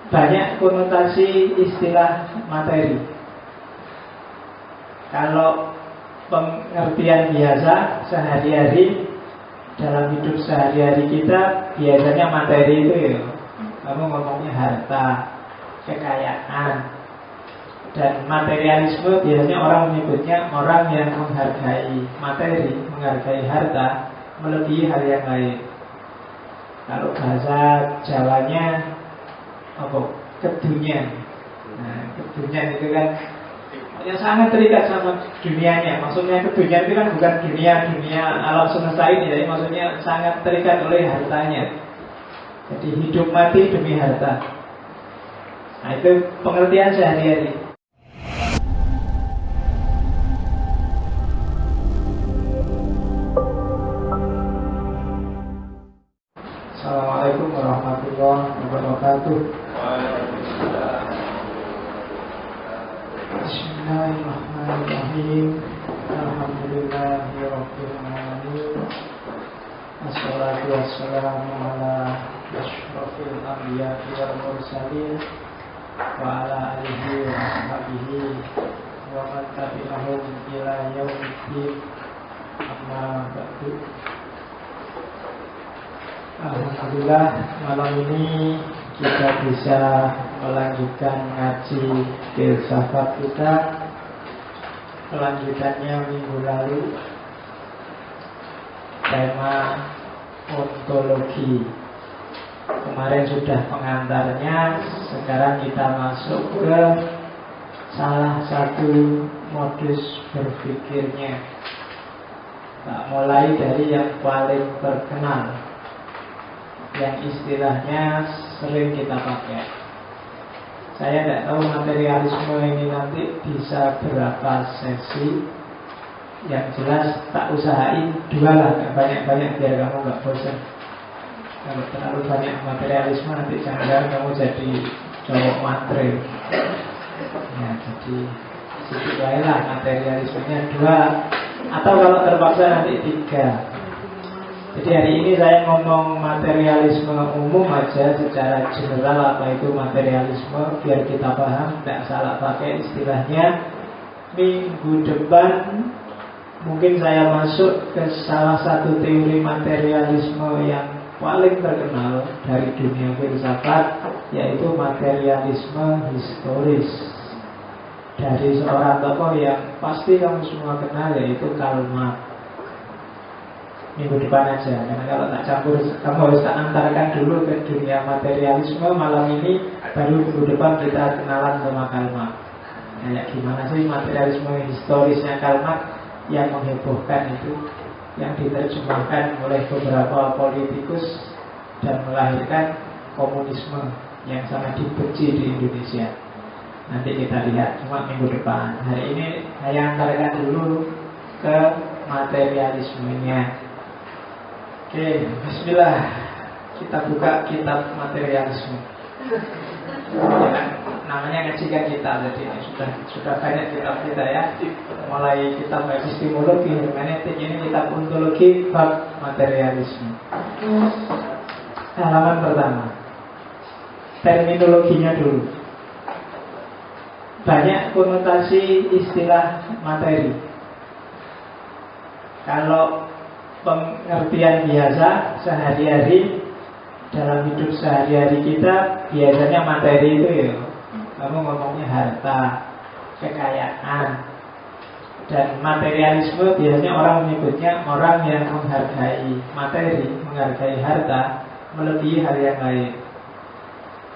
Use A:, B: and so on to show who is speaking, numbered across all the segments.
A: banyak konotasi istilah materi. Kalau pengertian biasa sehari-hari, dalam hidup sehari-hari kita, biasanya materi itu ya, kamu ngomongnya harta, kekayaan. Dan materialisme biasanya orang menyebutnya orang yang menghargai materi, menghargai harta melebihi hal yang lain. Kalau bahasa Jawanya apa? Kedunian. Nah, kedunian itu kan yang sangat terikat sama dunianya. Maksudnya kedunian itu kan bukan dunia alam semesta ini, jadi maksudnya sangat terikat oleh hartanya. Jadi hidup mati demi harta. Nah, itu pengertian sehari-hari. Assalamualaikum warahmatullahi wabarakatuh. Bismillahirrahmanirrahim. Alhamdulillahirabbil alamin. Wassalatu wassalamu ala asyrofil anbiya'i wal mursalin wa ala alihi wa ashabihi wa man tabi'ahum ila yaumiddin. Amma ba'du. Alhamdulillah, malam ini kita bisa melanjutkan ngaji filsafat kita. Kelanjutannya minggu lalu, tema ontologi. Kemarin sudah pengantarnya, sekarang kita masuk ke salah satu modus berpikirnya. Kita mulai dari yang paling terkenal, yang istilahnya sering kita pakai. Saya tidak tahu materialisme ini nanti bisa berapa sesi. Yang jelas tak usahain 2 lah, gak banyak-banyak biar kamu gak bosan. Kalau terlalu banyak materialisme nanti jangan-jangan kamu jadi cowok matre. Ya, jadi sedikit lah materialismenya 2, atau kalau terpaksa nanti 3. Jadi hari ini saya ngomong materialisme umum aja, secara general apa itu materialisme, biar kita paham, tidak salah pakai istilahnya. Minggu depan mungkin saya masuk ke salah satu teori materialisme yang paling terkenal dari dunia filsafat, yaitu materialisme historis, dari seorang tokoh yang pasti kamu semua kenal, yaitu Karl Marx. Minggu depan aja, karena kalau tak campur kamu harus tak antarkan dulu ke dunia materialisme. Malam ini baru minggu depan kita kenalan sama Karl Marx. Kayak gimana sih materialisme historisnya Karl Marx yang menghebohkan itu, yang diterjemahkan oleh beberapa politikus dan melahirkan komunisme yang sangat dibenci di Indonesia. Nanti kita lihat, cuma minggu depan. Hari ini saya antarkan dulu ke materialismenya. Oke, bismillah. Kita buka kitab materialisme. Ya, namanya ngajikan kita, jadi sudah banyak kitab kita ya. Mulai kitab epistemologi, hermeneutik, ini kitab ontologi, bab materialisme. Halaman pertama. Terminologinya dulu. Banyak konotasi istilah materi. Kalau pengertian biasa sehari-hari, dalam hidup sehari-hari kita, biasanya materi itu ya, kamu ngomongnya harta, kekayaan. Dan materialisme biasanya orang menyebutnya orang yang menghargai materi, menghargai harta melebihi hal yang lain.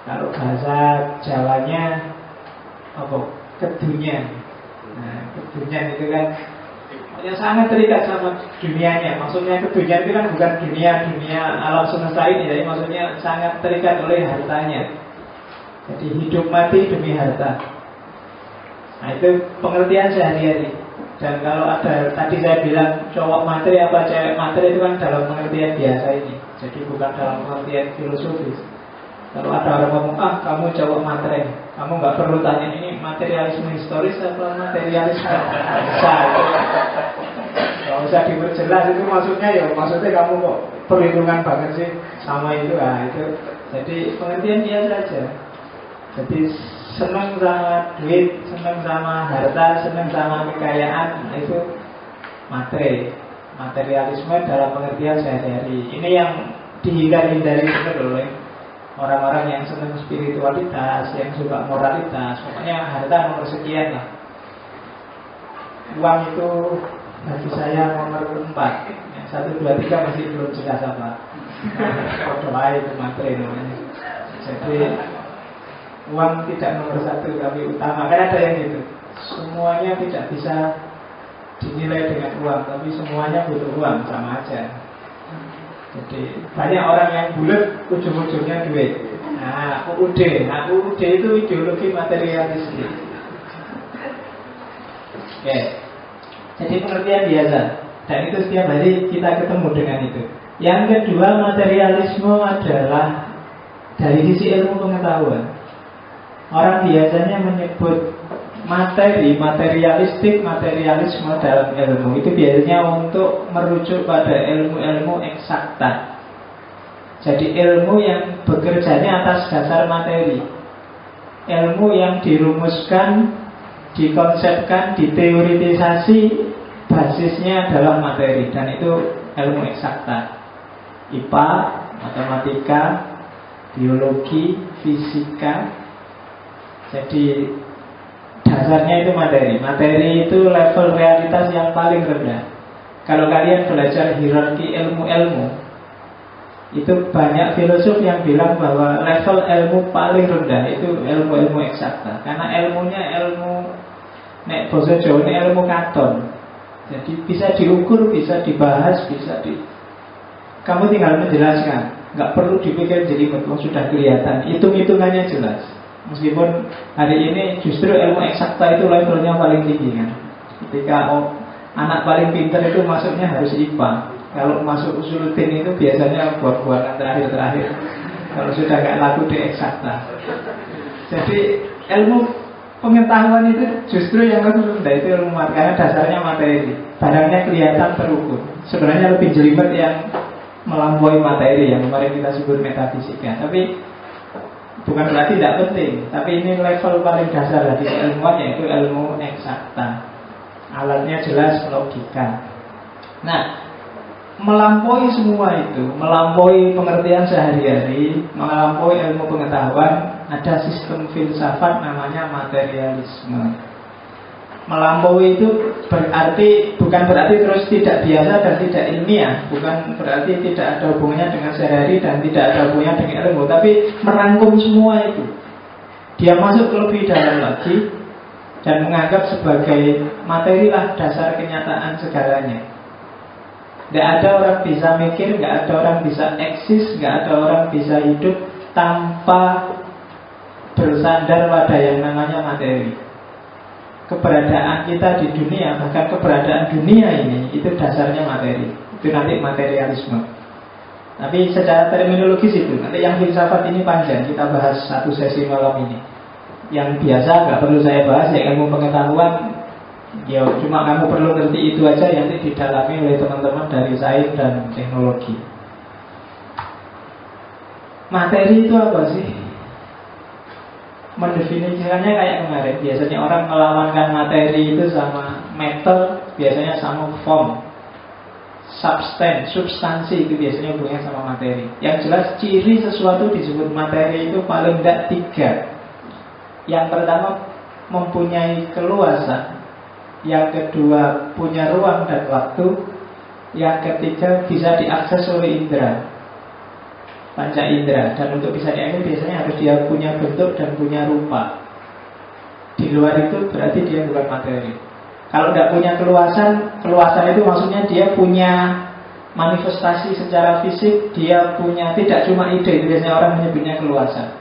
A: Kalau bahasa Jawanya apa? Kedunian. Nah, kedunian itu kan yang sangat terikat sama dunianya. Maksudnya kedunian itu kan bukan dunia alam semesta ini, jadi maksudnya sangat terikat oleh hartanya. Jadi hidup mati demi harta. Nah, itu pengertian sehari-hari. Dan kalau ada, tadi saya bilang cowok materi apa cewek materi, itu kan dalam pengertian biasa ini, jadi bukan dalam pengertian filosofis. Kalau ada orang ngomong, kamu cowok materi, kamu nggak perlu tanya ini materialisme historis atau materialisme nggak usah diperjelas itu maksudnya, ya maksudnya kamu kok perlindungan banget sih sama itu. Nah, itu jadi pengertian biasa saja. Jadi senang sama duit, senang sama harta, senang sama kekayaan, itu materi. Materialisme dalam pengertian sehari-hari. Ini yang dihindari-hindari oleh orang-orang yang senang spiritualitas, yang suka moralitas. Pokoknya harta nomor sekian lah. Uang itu bagi saya nomor 4. Yang 1, 2, 3 masih belum jelas apa. Doa itu materi namanya. Jadi uang tidak nomor 1 tapi utama. Kan ada yang gitu. Semuanya tidak bisa dinilai dengan uang, tapi semuanya butuh uang, sama aja. Jadi banyak orang yang bulat ujung-ujungnya duit. Nah, UUD itu ideologi materialistik. Oke. Jadi pengertian biasa. Dan itu setiap hari kita ketemu dengan itu. Yang kedua, materialisme adalah dari sisi ilmu pengetahuan. Orang biasanya menyebut materi, materialistik, materialisme dalam ilmu itu biasanya untuk merujuk pada ilmu-ilmu eksakta. Jadi ilmu yang bekerjanya atas dasar materi, ilmu yang dirumuskan, dikonsepkan, diteoritisasi, basisnya adalah materi. Dan itu ilmu eksakta, IPA, matematika, biologi, fisika. Jadi dasarnya itu materi. Materi itu level realitas yang paling rendah. Kalau kalian belajar hierarki ilmu-ilmu, itu banyak filosof yang bilang bahwa level ilmu paling rendah itu ilmu-ilmu eksakta. Karena ilmunya ilmu nek basa Jawa ini ilmu katon. Jadi bisa diukur, bisa dibahas, kamu tinggal menjelaskan. Nggak perlu dipikir jadi betul, sudah kelihatan. Hitung-hitungannya jelas. Meskipun hari ini justru ilmu eksakta itu levelnya paling tinggi kan. Ketika anak paling pintar itu masuknya harus IPA. Kalau masuk usuluddin itu biasanya buat-buatan terakhir-terakhir. Kalau sudah nggak laku di eksakta. Jadi ilmu pengetahuan itu justru yang lebih rendah, itu ilmu materi. Karena dasarnya materi. Barangnya kelihatan terukur. Sebenarnya lebih jelimet yang melampaui materi yang kemarin kita sebut metafisika. Tapi bukan berarti tidak penting, tapi ini level paling dasar dari ilmuwan, yaitu ilmu eksakta. Alatnya jelas, logika. Nah, melampaui semua itu, melampaui pengertian sehari-hari, melampaui ilmu pengetahuan, ada sistem filsafat namanya materialisme. Melampaui itu bukan berarti terus tidak biasa dan tidak ilmiah, bukan berarti tidak ada hubungannya dengan sehari-hari dan tidak ada hubungannya dengan ilmu, tapi merangkum semua itu. Dia masuk lebih dalam lagi dan menganggap sebagai materi lah dasar kenyataan segalanya. Tidak ada orang bisa mikir, tidak ada orang bisa eksis, tidak ada orang bisa hidup tanpa bersandar pada yang namanya materi. Keberadaan kita di dunia, bahkan keberadaan dunia ini, itu dasarnya materi. Itu nanti materialisme. Tapi secara terminologis itu, nanti yang filsafat ini panjang, kita bahas satu sesi malam ini. Yang biasa nggak perlu saya bahas, ya ilmu pengetahuan, ya cuma kamu perlu ngerti itu aja, yang nanti didalami oleh teman-teman dari sains dan teknologi. Materi itu apa sih? Mendefinisikannya kayak kemarin. Biasanya orang melawankan materi itu sama metal, biasanya sama form, substansi itu biasanya hubungannya sama materi. Yang jelas ciri sesuatu disebut materi itu paling tidak 3. Yang pertama, mempunyai keluasan. Yang kedua, punya ruang dan waktu. Yang ketiga, bisa diakses oleh indera, panca indera. Dan untuk bisa diakses biasanya harus dia punya bentuk dan punya rupa. Di luar itu berarti dia bukan materi. Kalau tidak punya keluasan itu maksudnya dia punya manifestasi secara fisik, dia punya tidak cuma ide. Biasanya orang menyebutnya keluasan.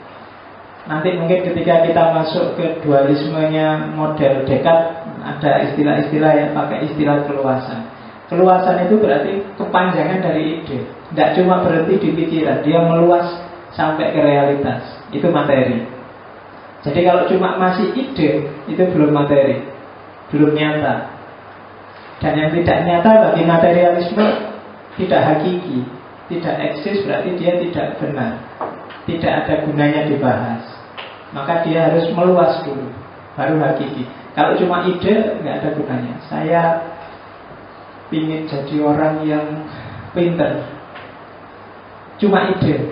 A: Nanti mungkin ketika kita masuk ke dualismenya model Descartes, ada istilah-istilah yang pakai istilah keluasan. Keluasan itu berarti kepanjangan dari ide. Tidak cuma berhenti di pikiran, dia meluas sampai ke realitas. Itu materi. Jadi kalau cuma masih ide, itu belum materi, belum nyata. Dan yang tidak nyata bagi materialisme tidak hakiki, tidak eksis, berarti dia tidak benar, tidak ada gunanya dibahas. maka dia harus meluas dulu, baru hakiki. Kalau cuma ide, nggak ada gunanya. Saya ingin jadi orang yang pinter, cuma ide,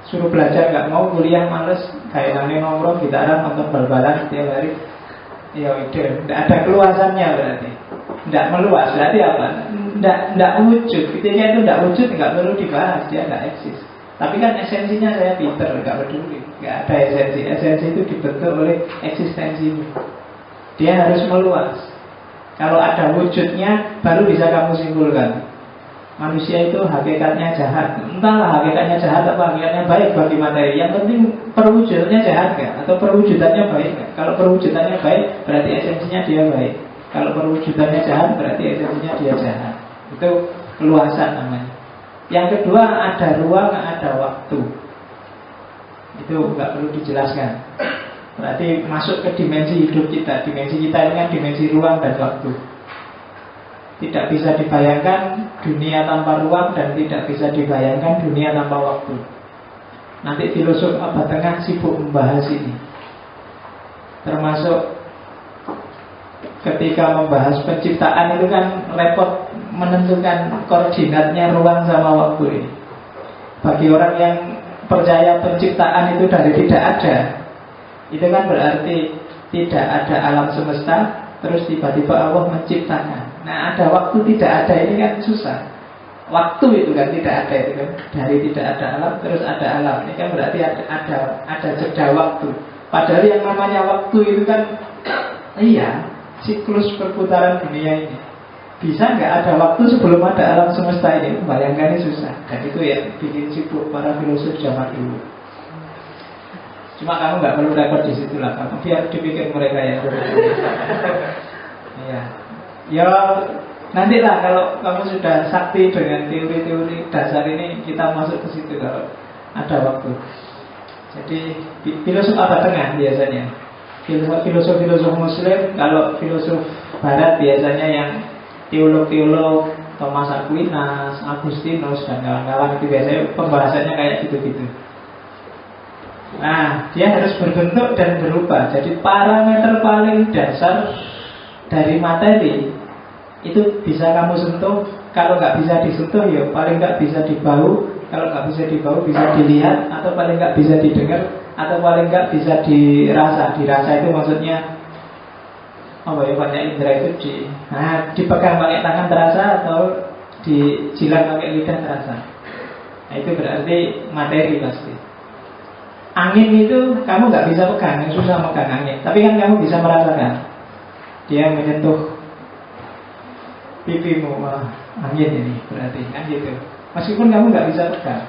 A: suruh belajar nggak mau, kuliah males, kayak nanti nongkrong gitaran, nonton bal-balan setiap hari. Ya ide, nggak ada keluasannya berarti, nggak meluas. Berarti apa? Nggak wujud. Ketika itu nggak wujud, nggak perlu dibahas, dia nggak eksis. Tapi kan esensinya saya pinter, nggak peduli, nggak ada esensi. Esensi itu dibentuk oleh eksistensi. Dia harus meluas. Kalau ada wujudnya, baru bisa kamu simpulkan. Manusia itu hakikatnya jahat. Entahlah hakikatnya jahat apa hakikatnya baik bagi materi. Yang penting perwujudannya jahat gak? Atau perwujudannya baik gak? Kalau perwujudannya baik, berarti esensinya dia baik. Kalau perwujudannya jahat, berarti esensinya dia jahat. Itu keluasan namanya. Yang kedua, ada ruang, ada waktu. Itu nggak perlu dijelaskan. Berarti masuk ke dimensi hidup kita. Dimensi kita ini kan dimensi ruang dan waktu. Tidak bisa dibayangkan dunia tanpa ruang, dan tidak bisa dibayangkan dunia tanpa waktu. Nanti filosof abad tengah sibuk membahas ini. Termasuk ketika membahas penciptaan itu kan repot menentukan koordinatnya ruang sama waktu ini. Bagi orang yang percaya penciptaan itu dari tidak ada, itu kan berarti tidak ada alam semesta, terus tiba-tiba Allah menciptakan. Nah, ada waktu tidak ada ini kan susah. Waktu itu kan tidak ada, itu kan dari tidak ada alam terus ada alam. Ini kan berarti ada jeda waktu. Padahal yang namanya waktu itu kan iya, siklus perputaran dunia ini. Bisa nggak ada waktu sebelum ada alam semesta ini? Bayangkannya susah. Dan itu yang bikin sibuk para filosof zaman dulu. Cuma kamu nggak perlu repot di situ lah. Kamu biar dipikir mereka yang iya. Ya nantilah kalau kamu sudah sakti dengan teori-teori dasar ini, kita masuk ke situ kalau ada waktu. Jadi filosof abad tengah biasanya, filosof Muslim. Kalau filosof Barat biasanya yang teolog-teolog, Thomas Aquinas, Agustinus dan kawan-kawan, itu biasanya pembahasannya kayak gitu-gitu. Nah, dia harus berbentuk dan berubah. Jadi parameter paling dasar dari materi itu bisa kamu sentuh. Kalau nggak bisa disentuh, ya paling nggak bisa dibau. Kalau nggak bisa dibau, bisa dilihat. Atau paling nggak bisa didengar. Atau paling nggak bisa dirasa. Dirasa itu maksudnya apa ya, banyak indera itu dipegang pakai tangan terasa, atau dijilat pakai lidah terasa. Nah, itu berarti materi pasti. Angin itu kamu nggak bisa pegang, yang susah pegang angin. Tapi kan kamu bisa merasakan. Dia menyentuh pipimu, angin ini berarti kan gitu. Meskipun kamu nggak bisa pegang,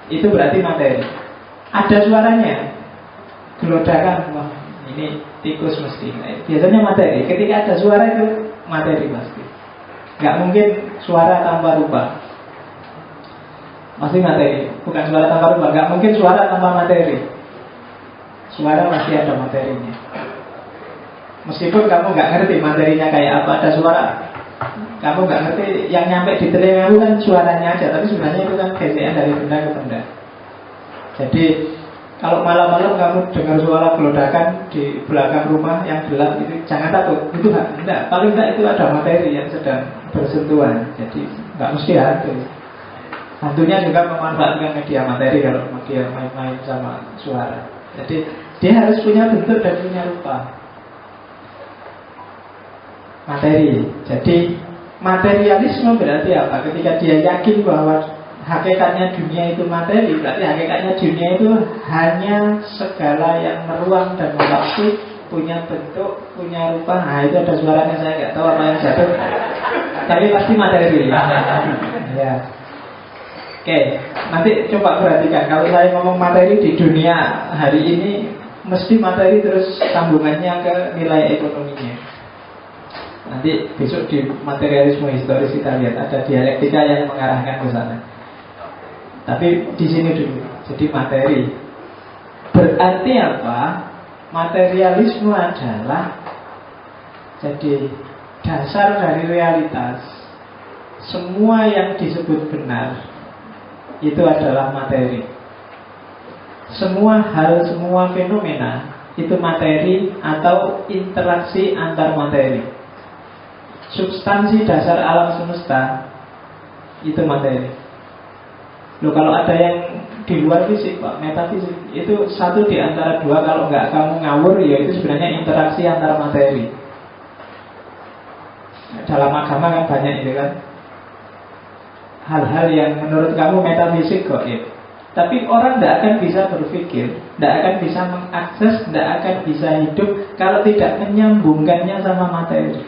A: itu berarti materi. Ada suaranya, gelodakan, wah ini tikus mesti. Biasanya materi. Ketika ada suara itu materi pasti. Nggak mungkin suara tanpa rupa. Pasti materi. Bukan suara tanpa rupa. Nggak mungkin suara tanpa materi. Suara pasti ada materinya. Meskipun kamu nggak ngerti materinya kayak apa, ada suara, kamu nggak ngerti, yang nyampe di telingamu kan suaranya aja, tapi sebenarnya itu kan gesekan dari benda ke benda. Jadi kalau malam-malam kamu dengar suara gelodakan di belakang rumah yang gelap, itu jangan takut, itu enggak. Paling enggak itu ada materi yang sedang bersentuhan. Jadi nggak mesti hantu. Hantunya juga memanfaatkan media materi kalau dia main-main sama suara. Jadi dia harus punya bentuk dan punya rupa. Materi. Jadi materialisme berarti apa? Ketika dia yakin bahwa hakikatnya dunia itu materi, berarti hakikatnya dunia itu hanya segala yang meruang dan waktu, punya bentuk, punya rupa. Nah, itu ada suaranya, saya nggak tahu apa yang jatuh, tapi pasti materi. Ya. Oke, nanti coba perhatikan. Kalau saya ngomong materi di dunia hari ini, mesti materi terus sambungannya ke nilai ekonominya. Nanti besok di materialisme historis kita lihat ada dialektika yang mengarahkan ke sana. Tapi di sini dulu. Jadi materi. Berarti apa? Materialisme adalah jadi dasar dari realitas. Semua yang disebut benar itu adalah materi. semua hal, semua fenomena itu materi atau interaksi antar materi. Substansi dasar alam semesta itu materi. Loh, kalau ada yang di luar fisik, Pak, metafisik, itu satu di antara dua. Kalau nggak kamu ngawur, ya itu sebenarnya interaksi antar materi. Dalam agama kan banyak itu kan, hal-hal yang menurut kamu metafisik kok ya. Tapi orang tidak akan bisa berpikir, tidak akan bisa mengakses, tidak akan bisa hidup kalau tidak menyambungkannya sama materi.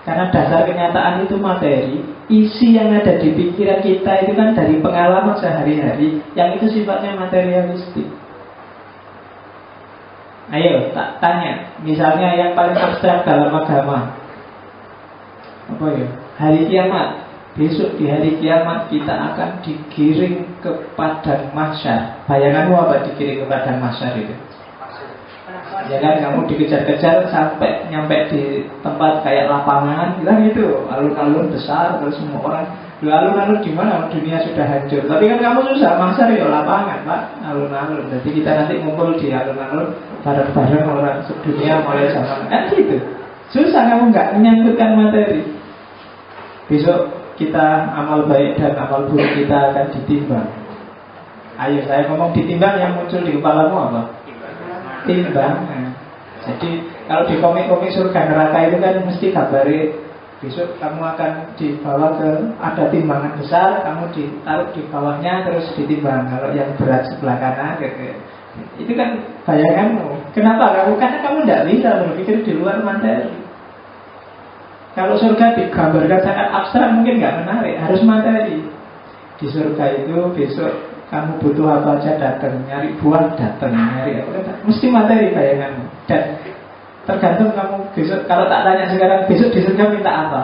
A: Karena dasar kenyataan itu materi. Isi yang ada di pikiran kita itu kan dari pengalaman sehari-hari, yang itu sifatnya materialistik. Ayo, tak tanya. Misalnya yang paling abstrak dalam agama, apa ya? Hari kiamat. Besok di hari kiamat kita akan digiring ke padang mahsyar. Bayanganmu apa digiring ke padang mahsyar itu? Ya kan, kamu dikejar-kejar sampai nyampe di tempat kayak lapangan, bilang itu alun-alun besar, terus semua orang, alun-alun di mana? Dunia sudah hancur. Tapi kan kamu susah, mahsyar ya lapangan, Pak, alun-alun. Jadi kita nanti ngumpul di alun-alun bareng-bareng orang sedunia mulai zaman kan gitu. Susah, kamu nggak menyangkutkan materi. Besok kita amal baik dan amal buruk kita akan ditimbang. Ayo, saya ngomong ditimbang, yang muncul di kepalamu apa? Timbang. Jadi kalau di komik-komik surga neraka itu kan mesti kabari besok kamu akan dibawa ke, ada timbangan besar, kamu ditaruh di bawahnya terus ditimbang. Kalau yang berat sebelah kanan gitu. Itu kan bayanganmu. Kenapa kamu? Karena kamu tidak bisa berpikir di luar materi. Kalau surga digambarkan sangat abstrak mungkin nggak menarik, harus materi. Di surga itu besok kamu butuh apa aja datang, nyari buah datang, nyari apa mesti materi bayanganmu. Dan tergantung kamu besok. Kalau tak tanya sekarang, besok di surga minta apa?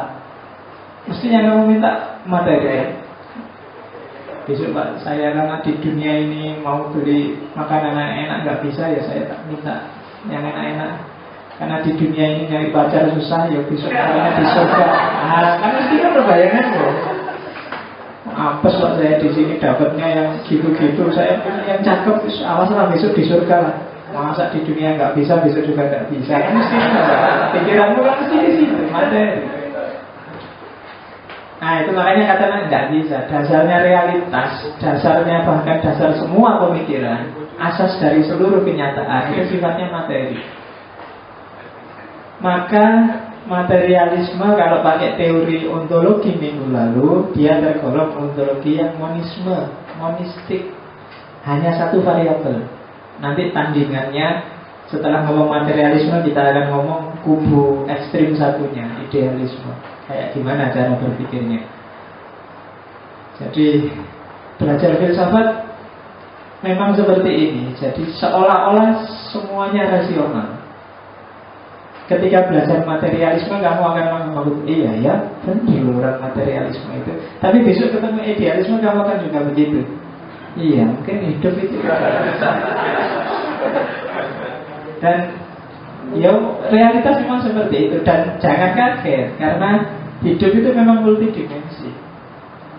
A: Mestinya kamu minta materi. Besok Pak, saya karena di dunia ini mau beli makanan enak nggak bisa, ya saya tak minta yang enak-enak. Karena di dunia ini nyari pacar susah, ya besok karena di surga. Kan mesti kan berbayangan loh. Apes Pak, saya di sini dapatnya yang gitu-gitu, saya punya yang cakep, awas lah besok di surga lah. Masa di dunia nggak bisa, besok juga nggak bisa. Kan mesti pikiranmu kan mesti di situ, materi. Nah itu makanya katanya nggak bisa. Dasarnya realitas, dasarnya bahkan dasar semua pemikiran, asas dari seluruh kenyataan itu sifatnya materi. Maka materialisme kalau pakai teori ontologi minggu lalu, dia tergolong ontologi yang monisme, monistik. Hanya satu variabel. Nanti tandingannya setelah ngomong materialisme kita akan ngomong kubu ekstrim satunya, idealisme. Kayak gimana cara berpikirnya. Jadi belajar filsafat memang seperti ini. Jadi seolah-olah semuanya rasional. Ketika belajar materialisme kamu akan menganggap iya ya, benar materialisme itu. Tapi besok ketemu idealisme kamu akan juga begitu. Iya, mungkin hidup itu. Dan ya realitas memang seperti itu. Dan jangan kaget, karena hidup itu memang multidimensi.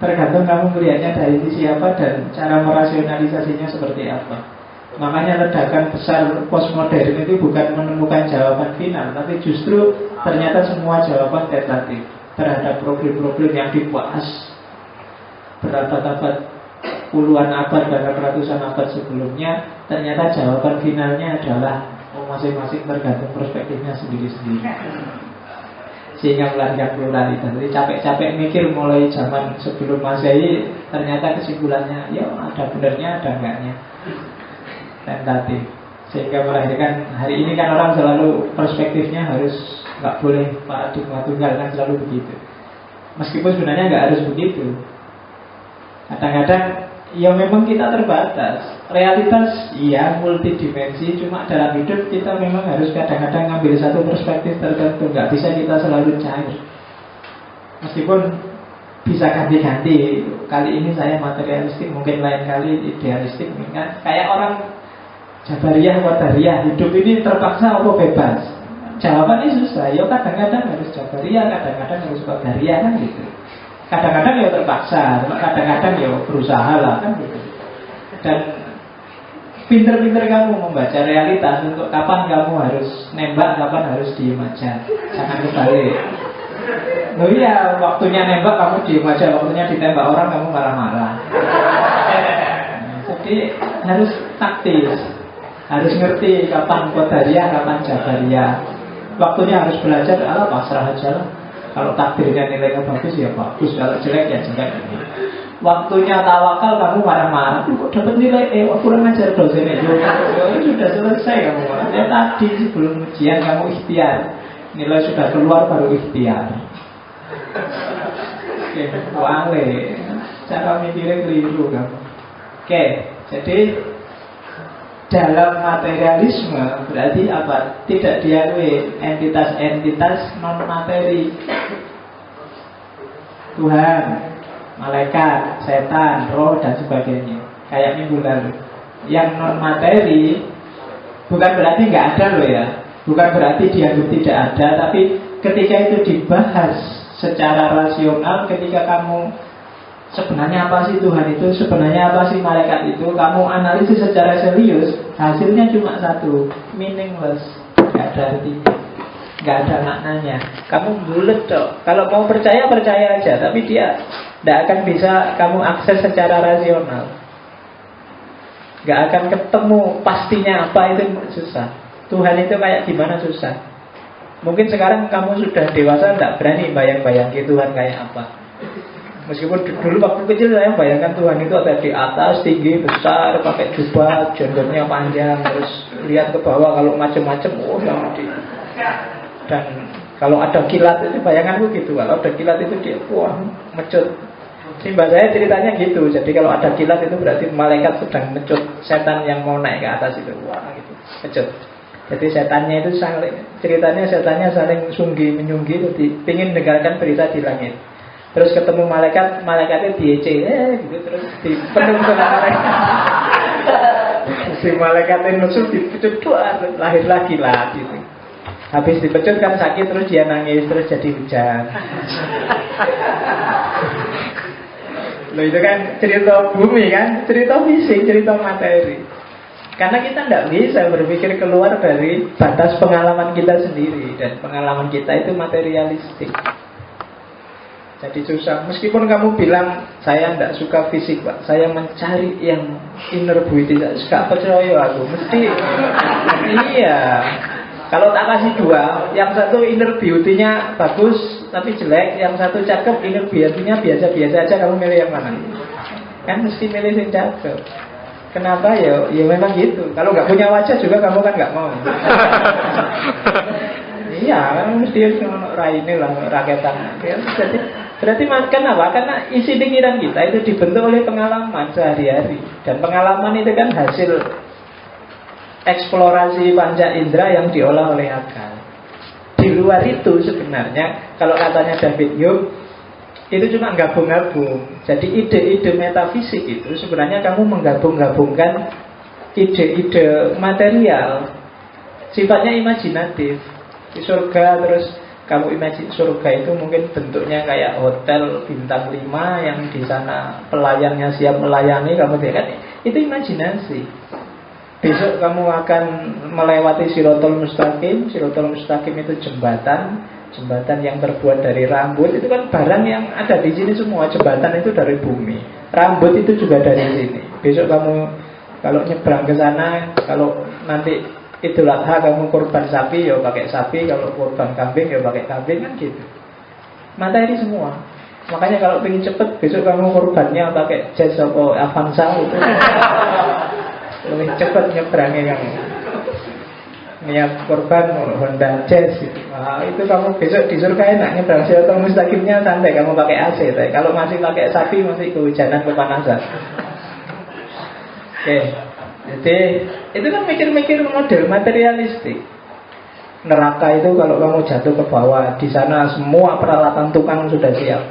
A: Tergantung kamu melihatnya dari sisi apa dan cara merasionalisasinya seperti apa. Makanya ledakan besar postmodern itu bukan menemukan jawaban final, tapi justru ternyata semua jawaban tentatif terhadap problem-problem yang dibahas berabad-abad, puluhan abad bahkan ratusan abad sebelumnya. Ternyata jawaban finalnya adalah masing-masing tergantung perspektifnya sendiri-sendiri, sehingga melahirkan pluralitas. Jadi capek-capek mikir mulai zaman sebelum Masehi, ternyata kesimpulannya ya ada benernya ada enggaknya, tentatif. Sehingga melahirkan hari ini kan orang selalu perspektifnya harus nggak boleh paradigma tunggal, kan selalu begitu. Meskipun sebenarnya nggak harus begitu. Kadang-kadang ya memang kita terbatas. Realitas iya multidimensi, cuma dalam hidup kita memang harus kadang-kadang ngambil satu perspektif tertentu. Nggak bisa kita selalu cair. Meskipun bisa ganti-ganti. Kali ini saya materialistik, mungkin lain kali idealistik. Kan? Kayak orang Jabariyah, Qadariyah, hidup ini terpaksa atau bebas? Jawabannya susah. Ya kadang-kadang harus Jabariyah, kadang-kadang harus Qadariyah, kan gitu. Kadang-kadang ya terpaksa, kadang-kadang ya berusaha lah, kan gitu. Dan pinter-pinter kamu membaca realitas untuk kapan kamu harus nembak, kapan harus diem aja. Jangan kebalik. Oh iya, waktunya nembak kamu diem aja, waktunya ditembak orang kamu marah-marah. Jadi harus taktis, harus ngerti kapan qadariyah, kapan jabariyah. Waktunya harus belajar, pasrah aja lah. Kalau takdirnya nilainya bagus ya bagus, kalau jelek ya jelek. Waktunya tawakal kamu marah-marah, kok dapat nilai kurang ajar dosen itu. Sudah selesai kamu. Ya tadi sebelum ujian kamu ikhtiar, nilai sudah keluar baru ikhtiar. Oke, wale. Cara mikirnya keliru kamu. Oke, jadi dalam materialisme berarti apa? Tidak diakui entitas-entitas non-materi. Tuhan, malaikat, setan, roh, dan sebagainya. Kayak minggu lalu. Yang non-materi bukan berarti nggak ada loh ya. Bukan berarti dianggap tidak ada. Tapi ketika itu dibahas secara rasional, ketika kamu sebenarnya apa sih Tuhan itu, sebenarnya apa sih malaikat itu, kamu analisis secara serius, hasilnya cuma satu, meaningless, gak ada artinya, gak ada maknanya. Kamu bulet dong. Kalau mau percaya, percaya aja, tapi dia gak akan bisa kamu akses secara rasional. Gak akan ketemu pastinya apa, itu susah. Tuhan itu kayak gimana susah. Mungkin sekarang kamu sudah dewasa, gak berani bayang-bayang Tuhan kayak apa. Meskipun dulu waktu kecil saya bayangkan Tuhan itu ada di atas, tinggi, besar, pakai jubah, jenggotnya panjang, terus lihat ke bawah kalau macam-macam, dan kalau ada kilat itu bayanganku gitu, kalau ada kilat itu dia mecut. Mbak saya ceritanya gitu, jadi kalau ada kilat itu berarti malaikat sedang mecut setan yang mau naik ke atas itu, gitu, mecut. Jadi setannya itu ceritanya setannya saling sunggi-menyunggi, jadi ingin mendengarkan berita di langit. Terus ketemu malaikat, malaikatnya diece, gitu, terus dipenuh sama malaikat. Si malaikatnya nusuk, dipecut, lahir lagi lah, gitu. Habis dipecut kan sakit, terus dia nangis, terus jadi hujan. Loh itu kan cerita bumi kan, cerita fisik, cerita materi. Karena kita tidak bisa berpikir keluar dari batas pengalaman kita sendiri. Dan pengalaman kita itu materialistik. Jadi susah. Meskipun kamu bilang saya tidak suka fisik Pak, saya mencari yang inner beauty. Gak percaya aku. Mesti iya. Kalau tak kasih dua, yang satu inner beauty-nya bagus tapi jelek, yang satu cakep inner beauty-nya biasa-biasa aja, kamu milih yang mana? Kan mesti milih yang cakep. Kenapa ya? Ya memang gitu. Kalau nggak punya wajah juga kamu kan nggak mau. Iya, kan mesti raine lah raketan. Ya, berarti makan apa? Karena isi pikiran kita itu dibentuk oleh pengalaman sehari-hari. Dan pengalaman itu kan hasil eksplorasi panca indera yang diolah oleh akal. Di luar itu sebenarnya, kalau katanya David Hume, itu cuma gabung-gabung. Jadi ide-ide metafisik itu sebenarnya kamu menggabung-gabungkan ide-ide material, sifatnya imajinatif. Di surga terus kamu imajin surga itu mungkin bentuknya kayak hotel bintang 5 yang di sana pelayannya siap melayani, kamu lihat itu imajinasi. Besok kamu akan melewati Siratal Mustaqim. Siratal Mustaqim itu jembatan yang terbuat dari rambut. Itu kan barang yang ada di sini semua. Jembatan itu dari bumi, rambut itu juga dari sini. Besok kamu kalau nyebrang ke sana, kalau nanti Idul Adha kamu kurban sapi, ya pakai sapi. Kalau kurban kambing, ya pakai kambing, kan gitu. Materi semua. Makanya kalau pengen cepet, besok kamu kurbannya pakai Jazz atau Avanza itu lebih cepat nyebrangnya kamu. Niat korban Honda Jazz gitu. Itu kamu besok di surga enak nyebrang. Siratal Mustaqimnya santai, kamu pakai AC. Kalau masih pakai sapi masih kehujanan, kepanasan. Oke. Jadi itu kan mikir-mikir model materialistik. Neraka itu kalau kamu jatuh ke bawah, di sana semua peralatan tukang sudah siap.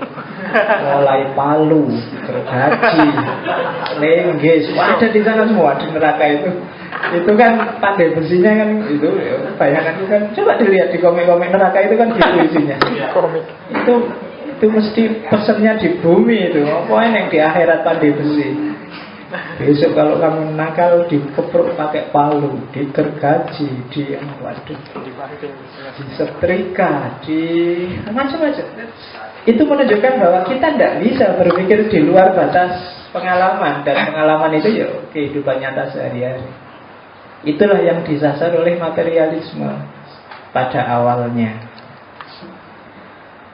A: Mulai palu, gergaji, lenggis, ada di sana semua di neraka itu. Itu kan pandai besinya kan itu, bayangan itu kan coba dilihat di komik-komik neraka itu kan gitu isinya. Itu mesti pesennya di bumi itu. Apa yang di akhirat pandai besi? Besok kalau kamu nakal dikepruk pakai palu, digergaji, waduh, disetrika, macam-macam. Itu menunjukkan bahwa kita tidak bisa berpikir di luar batas pengalaman, dan pengalaman itu ya kehidupan nyata sehari-hari. Itulah yang disasar oleh materialisme pada awalnya.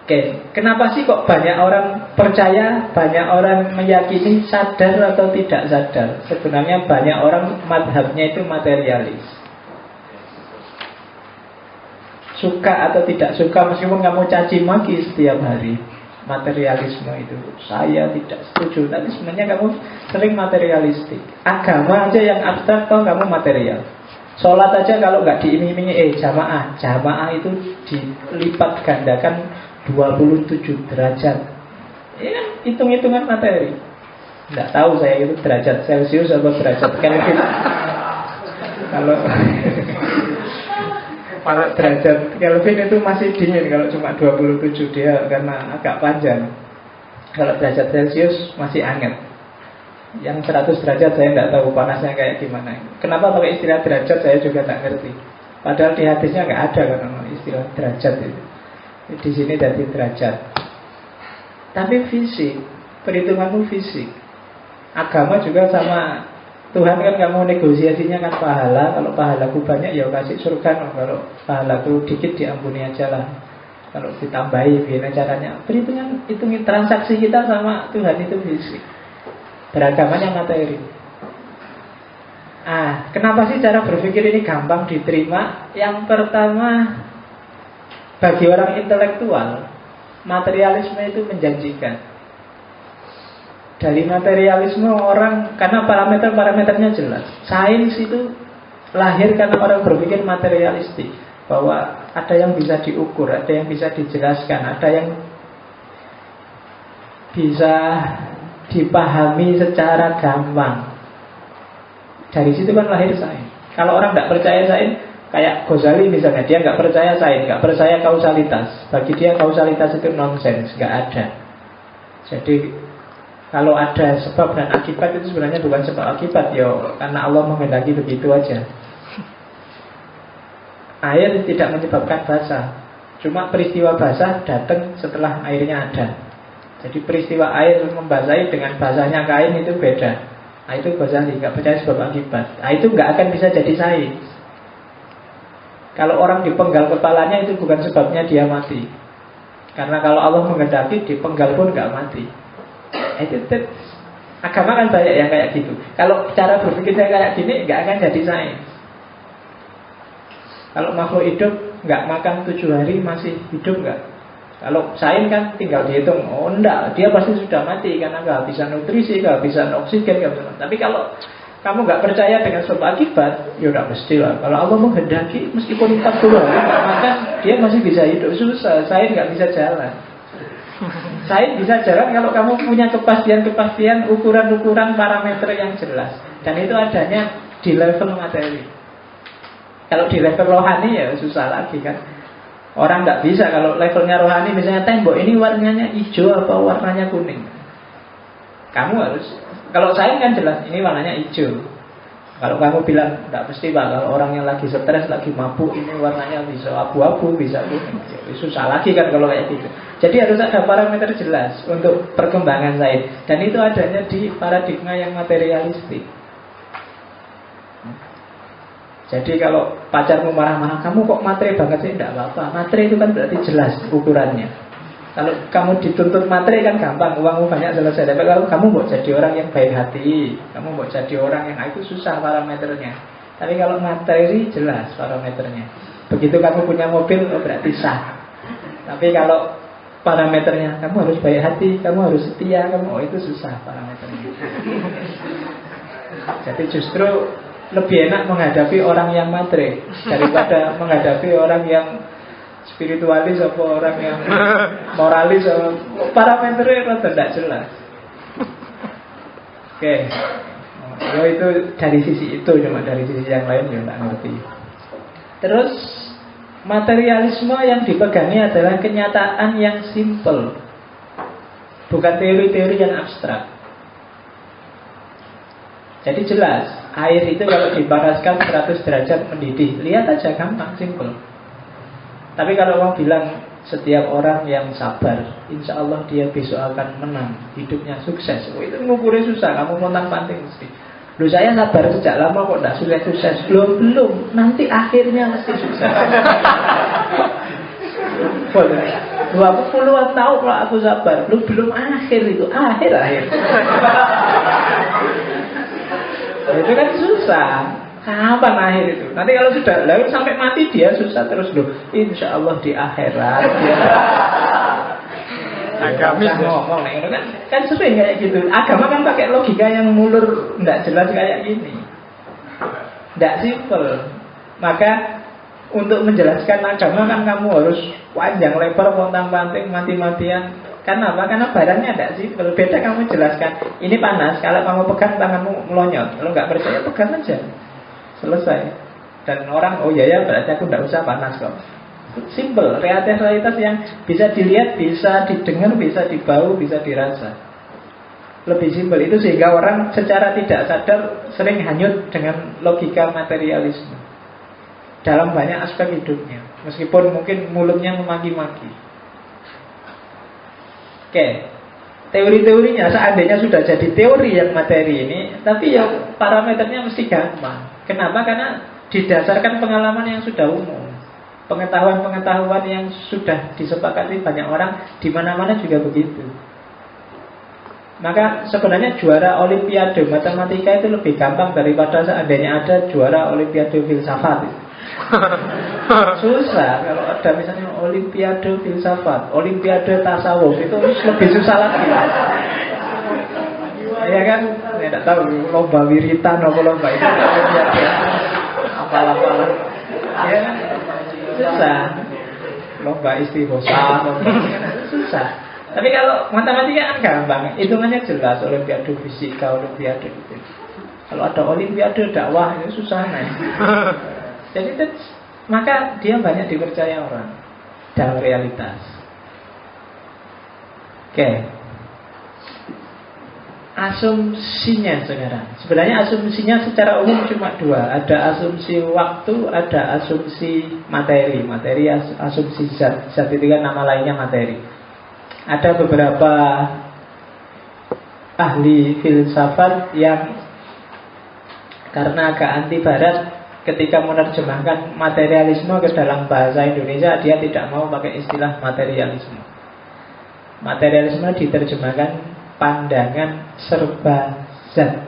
A: Oke, kenapa sih kok banyak orang percaya, banyak orang meyakini, sadar atau tidak sadar? Sebenarnya banyak orang madhabnya itu materialis. Suka atau tidak suka, meskipun kamu caci maki setiap hari, materialisme itu saya tidak setuju, tapi sebenarnya kamu sering materialistik. Agama aja yang abstrak, toh kamu material. Sholat aja kalau nggak diiming-imingi, jamaah itu dilipat gandakan 27 derajat. Ya, hitung-hitungan materi. Nggak tahu saya itu derajat Celcius atau derajat Kelvin. Kalau derajat Kelvin itu masih dingin, kalau cuma 27 dia karena agak panjang. Kalau derajat Celcius masih hangat. Yang 100 derajat saya tidak tahu panasnya kayak gimana. Kenapa pakai istilah derajat saya juga tak ngerti. Padahal di hadisnya nggak ada kan istilah derajat itu. Di sini jadi derajat. Tapi fisik, perhitunganmu fisik. Agama juga sama. Tuhan kan kamu negosiasinya kan pahala. Kalau pahalaku banyak ya kasih surga. Kalau pahalaku dikit diampuni aja lah. Kalau ditambahi gimana caranya. Perhitungan, hitungin transaksi kita sama Tuhan itu fisik. Beragamanya materi. Kenapa sih cara berpikir ini gampang diterima? Yang pertama, bagi orang intelektual, materialisme itu menjanjikan. Dari materialisme orang, karena parameternya jelas. Sains itu lahir karena orang berpikir materialistik, bahwa ada yang bisa diukur, ada yang bisa dijelaskan, ada yang bisa dipahami secara gampang. Dari situ kan lahir sains. Kalau orang tidak percaya sains, kayak Ghazali misalnya, dia nggak percaya sains, nggak percaya kausalitas. Bagi dia kausalitas itu nonsens, nggak ada. Jadi kalau ada sebab dan akibat itu sebenarnya bukan sebab akibat, ya karena Allah menghendaki begitu aja. Air tidak menyebabkan basah, cuma peristiwa basah datang setelah airnya ada. Jadi peristiwa air membasahi dengan basahnya kain itu beda. Itu Ghazali, nggak percaya sebab akibat. Itu nggak akan bisa jadi sains. Kalau orang dipenggal kepalanya itu bukan sebabnya dia mati. Karena kalau Allah menghendaki dipenggal pun nggak mati. Itu agama kan banyak yang kayak gitu. Kalau cara berpikirnya kayak gini nggak akan jadi sains. Kalau makhluk hidup nggak makan 7 hari masih hidup nggak? Kalau sains kan tinggal dihitung. Oh enggak, dia pasti sudah mati karena kehabisan nutrisi, kehabisan oksigen, kehabisan. Tapi kalau kamu nggak percaya dengan sebab akibat, ya udah mesti lah. Kalau Allah menghendaki, meskipun 40 hari nggak makan, dia masih bisa hidup. Susah, sains nggak bisa jalan. Sains bisa jalan kalau kamu punya kepastian-kepastian, ukuran-ukuran parameter yang jelas. Dan itu adanya di level materi. Kalau di level rohani ya susah lagi kan. Orang nggak bisa kalau levelnya rohani, misalnya tembok ini warnanya hijau apa warnanya kuning. Kamu harus, kalau sains kan jelas ini warnanya hijau. Kalau kamu bilang tidak mesti Pak, kalau orang yang lagi stres, lagi mabuk, ini warnanya bisa abu-abu, bisa kuning. Ya, susah lagi kan kalau kayak gitu. Jadi harus ada parameter jelas untuk perkembangan sains. Dan itu adanya di paradigma yang materialistik. Jadi kalau pacarmu marah-marah, kamu kok matre banget sih? Tidak apa-apa. Matre itu kan berarti jelas ukurannya. Kalau kamu dituntut materi kan gampang, uangmu banyak selesai. Tapi kalau kamu mau jadi orang yang baik hati, kamu mau jadi orang yang itu susah parameternya. Tapi kalau materi jelas parameternya. Begitu kamu punya mobil, oh berarti sah. Tapi kalau parameternya, kamu harus baik hati, kamu harus setia, itu susah parameternya. Jadi justru lebih enak menghadapi orang yang materi daripada menghadapi orang yang spiritualis atau orang yang moralis. Parameternya rada tidak jelas. Oke. Ya itu dari sisi itu, cuma dari sisi yang lain ya tidak ngerti. Terus materialisme yang dipegangi adalah kenyataan yang simple, bukan teori-teori yang abstrak. Jadi jelas, air itu kalau dipanaskan 100 derajat mendidih. Lihat aja, gampang, simple. Tapi kalau orang bilang setiap orang yang sabar, insya Allah dia besok akan menang, hidupnya sukses. Oh, itu ngukurnya susah, kamu pontang-panting mesti. Loh, saya sabar sejak lama kok tidak sukses-sukses. Belum, nanti akhirnya mesti sukses. Boleh. 20-an tahun kalau aku sabar, belum akhir itu, akhir. Itu kan susah. Kapan akhir itu? Nanti kalau sudah lalu sampai mati dia susah terus loh. Insya Allah di akhirat dia. Agamis ngomong kan sering kayak gitu. Agama kan pakai logika yang mulur, nggak jelas kayak gini, nggak simple. Maka untuk menjelaskan agama kan kamu harus panjang lebar, pontang-panting, mati-matian. Kenapa? Karena barangnya tidak simpel. Beda kamu jelaskan, ini panas, kalau kamu pegang tanganmu melonyot. Kalau nggak percaya pegang aja, selesai. Dan orang, oh ya berarti aku tidak usah panas kok. Simple, realitas yang bisa dilihat, bisa didengar, bisa dibau, bisa dirasa. Lebih simpel itu sehingga orang secara tidak sadar sering hanyut dengan logika materialisme dalam banyak aspek hidupnya, meskipun mungkin mulutnya memaki-maki. Oke, teori-teorinya seandainya sudah jadi teori yang materi ini, tapi ya parameternya mesti gampang. Kenapa? Karena didasarkan pengalaman yang sudah umum, pengetahuan-pengetahuan yang sudah disepakati banyak orang, di mana-mana juga begitu. Maka sebenarnya juara olimpiade matematika itu lebih gampang daripada seandainya ada juara olimpiade filsafat. Susah kalau ada misalnya olimpiade filsafat, olimpiade tasawuf, itu lebih susah lagi. Ya kan, saya tidak tahu lomba wiritan atau lomba itu olimpiade apalah. Ya kan, susah. Lomba istighosah, susah. Tapi kalau matematika kan gampang, hitungannya jelas, olimpiade fisika, olimpiade itu. Kalau ada olimpiade dakwah itu susah nih. Jadi maka dia banyak dipercaya orang dalam realitas. Oke. Asumsinya sekarang. Sebenarnya asumsinya secara umum cuma dua. Ada asumsi waktu, ada asumsi materi. Materi asumsi zat. Zat itu kan nama lainnya materi. Ada beberapa ahli filsafat yang karena agak anti barat, ketika menerjemahkan materialisme ke dalam bahasa Indonesia, dia tidak mau pakai istilah materialisme. Materialisme diterjemahkan pandangan serba zat.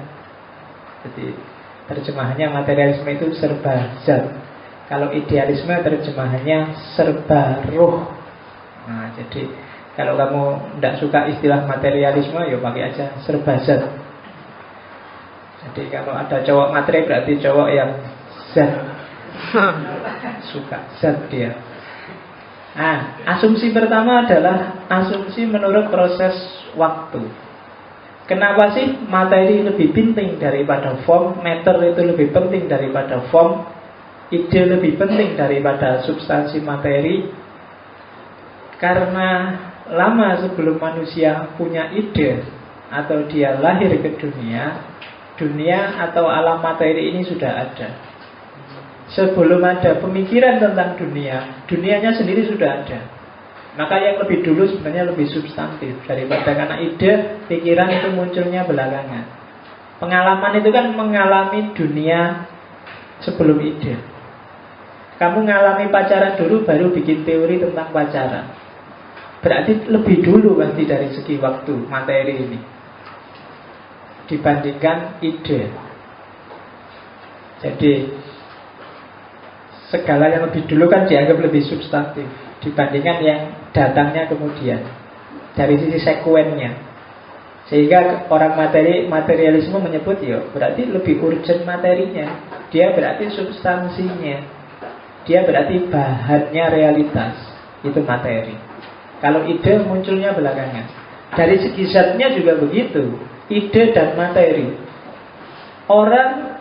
A: Jadi terjemahannya materialisme itu serba zat. Kalau idealisme terjemahannya serba ruh. Nah, jadi kalau kamu tidak suka istilah materialisme, ya pakai aja serba zat. Jadi kalau ada cowok materi berarti cowok yang zat, suka zat dia. Nah, asumsi pertama adalah asumsi menurut proses waktu. Kenapa sih materi lebih penting daripada form, matter itu lebih penting daripada form, ide lebih penting daripada substansi materi? Karena lama sebelum manusia punya ide atau dia lahir ke dunia, dunia atau alam materi ini sudah ada. Sebelum ada pemikiran tentang dunia, dunianya sendiri sudah ada. Maka yang lebih dulu sebenarnya lebih substantif daripada karena ide, pikiran itu munculnya belakangan. Pengalaman itu kan mengalami dunia sebelum ide. Kamu mengalami pacaran dulu baru bikin teori tentang pacaran. Berarti lebih dulu pasti dari segi waktu materi ini dibandingkan ide. Jadi segala yang lebih dulu kan dianggap lebih substantif dibandingkan yang datangnya kemudian dari sisi sekuennya. Sehingga orang materialisme menyebut ya berarti lebih urgent materinya. Dia berarti substansinya. Dia berarti bahannya realitas. Itu materi. Kalau ide munculnya belakangan. Dari segi zatnya juga begitu. Ide dan materi. Orang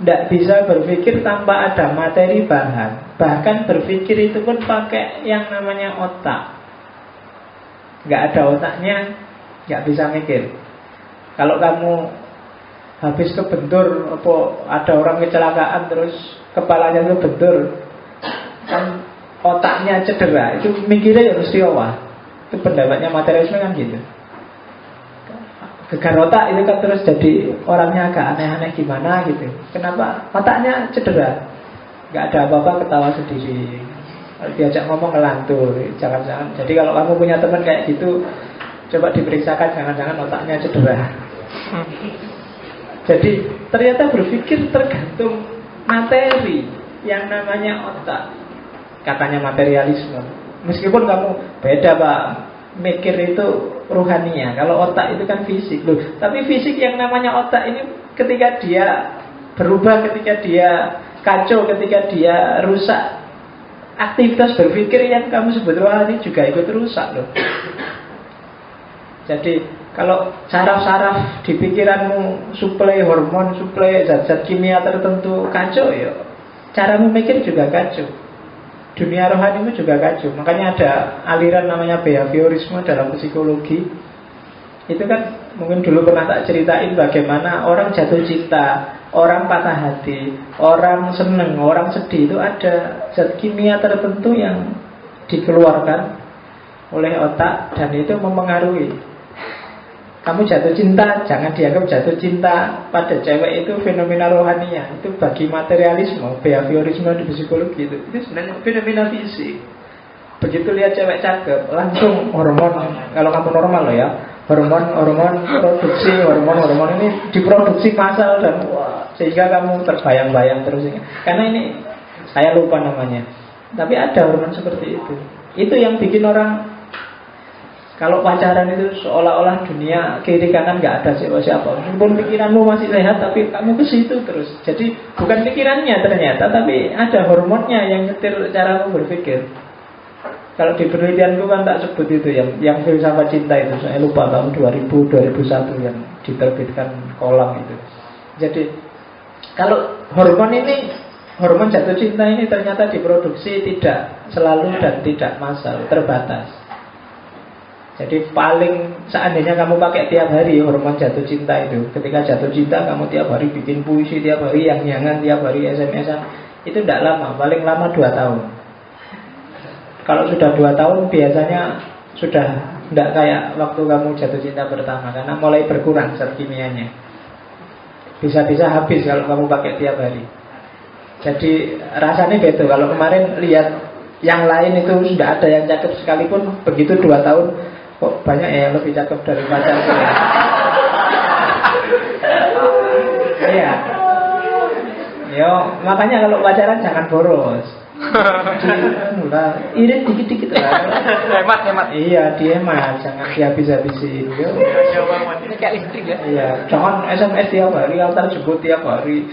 A: tidak bisa berpikir tanpa ada materi bahan. Bahkan berpikir itu pun pakai yang namanya otak. Nggak ada otaknya, nggak bisa mikir. Kalau kamu habis kebentur, apa ada orang kecelakaan terus kepalanya kebentur, kan otaknya cedera, itu mikirnya ya mesti wah. Itu pendapatnya materialisme kan gitu. Gegar otak itu kan terus jadi orangnya agak aneh-aneh gimana gitu. Kenapa? Otaknya cedera, nggak ada apa-apa, ketawa sendiri. Kalau diajak ngomong ngelantur, jangan-jangan. Jadi kalau kamu punya teman kayak gitu, coba diperiksakan, jangan-jangan otaknya cedera. Jadi ternyata berpikir tergantung materi yang namanya otak. Katanya materialisme. Meskipun kamu beda Pak, mikir itu ruhania. Kalau otak itu kan fisik loh. Tapi fisik yang namanya otak ini ketika dia berubah, ketika dia kacau, ketika dia rusak, aktivitas berpikir yang kamu sebut rohani juga ikut rusak loh. Jadi kalau saraf-saraf di pikiranmu suplai hormon, suplai zat-zat kimia tertentu kacau, ya caramu mikir juga kacau. Dunia rohanimu juga kacau. Makanya ada aliran namanya behaviorisme dalam psikologi. Itu kan mungkin dulu pernah tak ceritain bagaimana orang jatuh cinta, orang patah hati, orang seneng, orang sedih, itu ada zat kimia tertentu yang dikeluarkan oleh otak dan itu mempengaruhi. Kamu jatuh cinta, jangan dianggap jatuh cinta pada cewek itu fenomena rohania. Itu bagi materialisme, behaviorisme di psikologi itu sebenarnya fenomena fisik. Begitu lihat cewek cakep, langsung hormon. Kalau kamu normal loh ya, hormon produksi, hormon ini diproduksi massal dan wah, sehingga kamu terbayang-bayang terus. Karena ini saya lupa namanya, tapi ada hormon seperti itu. Itu yang bikin orang kalau pacaran itu seolah-olah dunia kiri kanan nggak ada siapa-siapa. Meskipun pikiranmu masih sehat, tapi kamu ke situ terus. Jadi bukan pikirannya ternyata, tapi ada hormonnya yang nyetir caramu berpikir. Kalau di penelitianku kan tak sebut itu yang filsafat cinta itu. Saya lupa tahun 2001 yang diterbitkan kolam itu. Jadi kalau hormon ini, hormon jatuh cinta ini ternyata diproduksi tidak selalu dan tidak massal, terbatas. Jadi paling seandainya kamu pakai tiap hari hormon jatuh cinta itu, ketika jatuh cinta kamu tiap hari bikin puisi, tiap hari yang-yangan, tiap hari SMS-an, itu tidak lama, paling lama 2 tahun. Kalau sudah 2 tahun biasanya sudah tidak kayak waktu kamu jatuh cinta pertama, karena mulai berkurang zat kimianya. Bisa-bisa habis kalau kamu pakai tiap hari. Jadi rasanya beda. Kalau kemarin lihat yang lain itu sudah ada yang cakep sekalipun, begitu 2 tahun kok banyak ya yang lebih cakep dari pacar saya. Iya. Yo, makanya kalau pacaran jangan boros. Irit dikit-dikit lah. Hemat. Iya, dihemat, jangan dihabis-habisin. Yo. Ini kayak listrik ya. Iya, jangan SMS tiap hari, antar jemput tiap hari,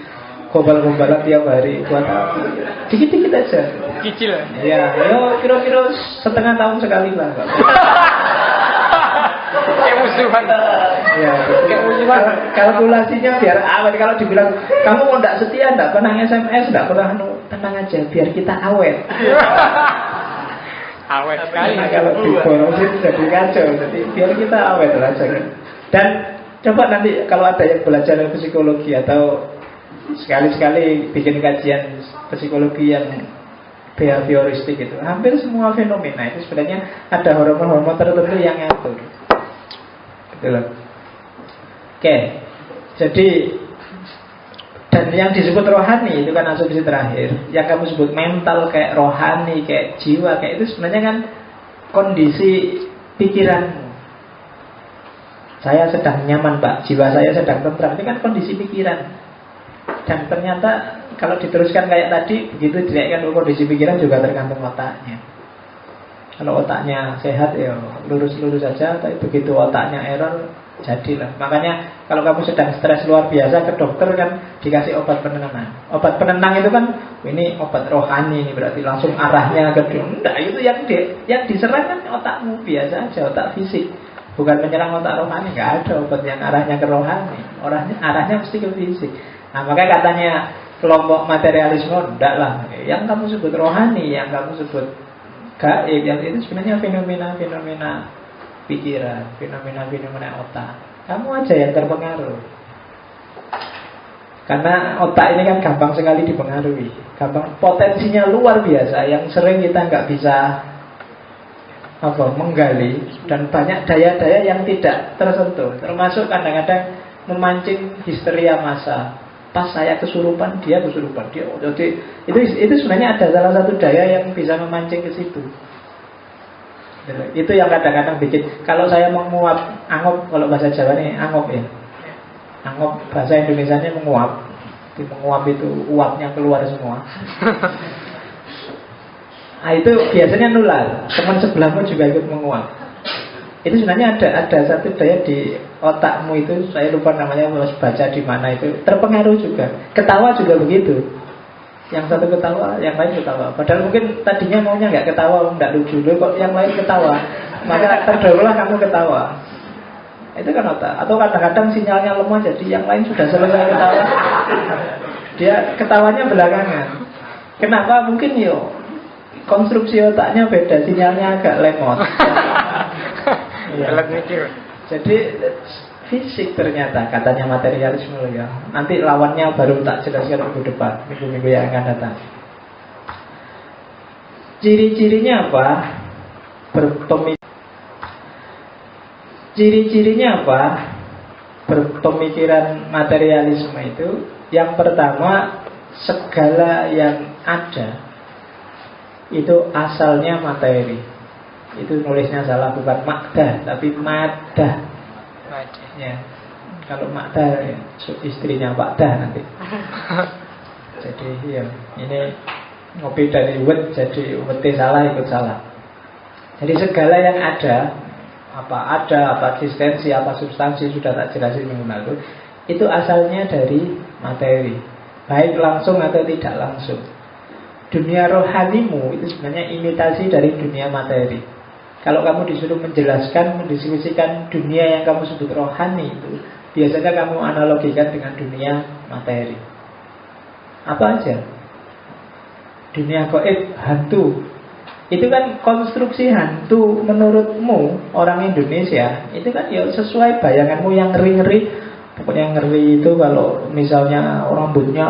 A: gombal-gombalan tiap hari, buat apa? Dikit-dikit aja. Cicil. Iya, yo kira-kira setengah tahun sekali lah. Kayak musuhan. Ya, kayak musuhan. Kalkulasinya biar awet. Kalau dibilang kamu mau tidak setia, tidak pernah SMS, tidak pernah tenang aja, biar kita awet. Awet sekali. Nah, kalau diborosin jadi kacau. Jadi biar kita awet lah jangan. Dan coba nanti kalau ada yang belajar psikologi atau sekali-sekali bikin kajian psikologi yang behavioristik itu, hampir semua fenomena itu sebenarnya ada hormon-hormon tertentu yang ngatur. Gitu loh. Oke. Jadi dan yang disebut rohani itu kan asumsi terakhir. Yang kamu sebut mental kayak rohani, kayak jiwa, kayak itu sebenarnya kan kondisi pikiranmu. Saya sedang nyaman Pak, jiwa saya sedang tentram. Ini kan kondisi pikiran. Dan ternyata kalau diteruskan kayak tadi, begitu dinaikkan kondisi pikiran juga tergantung otaknya. Kalau otaknya sehat ya lurus-lurus saja, tapi begitu otaknya error, jadilah. Makanya kalau kamu sedang stres luar biasa ke dokter kan dikasih obat penenang. Obat penenang itu kan ini obat rohani, ini berarti langsung arahnya ke enggak, itu yang diserang kan otakmu biasa aja, otak fisik. Bukan menyerang otak rohani, nggak ada obat yang arahnya ke rohani. Arahnya mesti ke fisik. Nah, makanya katanya kelompok materialisme, enggak lah. Yang kamu sebut rohani, yang kamu sebut gaib, yang itu sebenarnya fenomena-fenomena pikiran, fenomena-fenomena otak. Kamu aja yang terpengaruh. Karena otak ini kan gampang sekali dipengaruhi, gampang, potensinya luar biasa yang sering kita nggak bisa menggali, dan banyak daya-daya yang tidak tersentuh. Termasuk kadang-kadang memancing histeria massa. Pas saya kesurupan, dia kesurupan. Jadi itu sebenarnya ada salah satu daya yang bisa memancing ke situ. Itu yang kadang-kadang bikin. Kalau saya menguap, angop, kalau bahasa Jawa ini angop ya. Angop, bahasa Indonesianya menguap. Di menguap itu uapnya keluar semua. Nah, itu biasanya nular. Teman sebelahmu juga ikut menguap. Itu sebenarnya ada satu daya di otakmu itu, saya lupa namanya, harus baca di mana itu, terpengaruh juga. Ketawa juga begitu. Yang satu ketawa, yang lain ketawa. Padahal mungkin tadinya maunya nggak ketawa, nggak lucu, kok yang lain ketawa, maka terdoronglah kamu ketawa. Itu kan otak. Atau kadang-kadang sinyalnya lemah, jadi yang lain sudah selesai ketawa, dia ketawanya belakangan. Kenapa? Mungkin konstruksi otaknya beda, sinyalnya agak lemot. Ya. Jadi fisik ternyata, katanya materialisme ya. Nanti lawannya baru tak jelaskan minggu depan, minggu-minggu yang akan datang. Ciri-cirinya apa? Ciri-cirinya apa? Berpemikiran materialisme itu, yang pertama, segala yang ada itu asalnya materi. Itu nulisnya salah, bukan makdah tapi madah. Ya. Kalau madah ya, istrinya Pak Dah nanti. Jadi ya, ini ngopi dari wet, jadi wetnya salah ikut salah. Jadi segala yang ada, apa eksistensi, apa substansi, sudah tak jelasin minggu lalu, itu asalnya dari materi, baik langsung atau tidak langsung. Dunia rohanimu itu sebenarnya imitasi dari dunia materi. Kalau kamu disuruh menjelaskan, mendiskusikan dunia yang kamu sebut rohani itu, biasanya kamu analogikan dengan dunia materi. Apa aja? Dunia gaib, hantu. Itu kan konstruksi hantu menurutmu orang Indonesia. Itu kan ya sesuai bayanganmu yang ngeri-ngeri. Pokoknya ngeri itu kalau misalnya orang rambutnya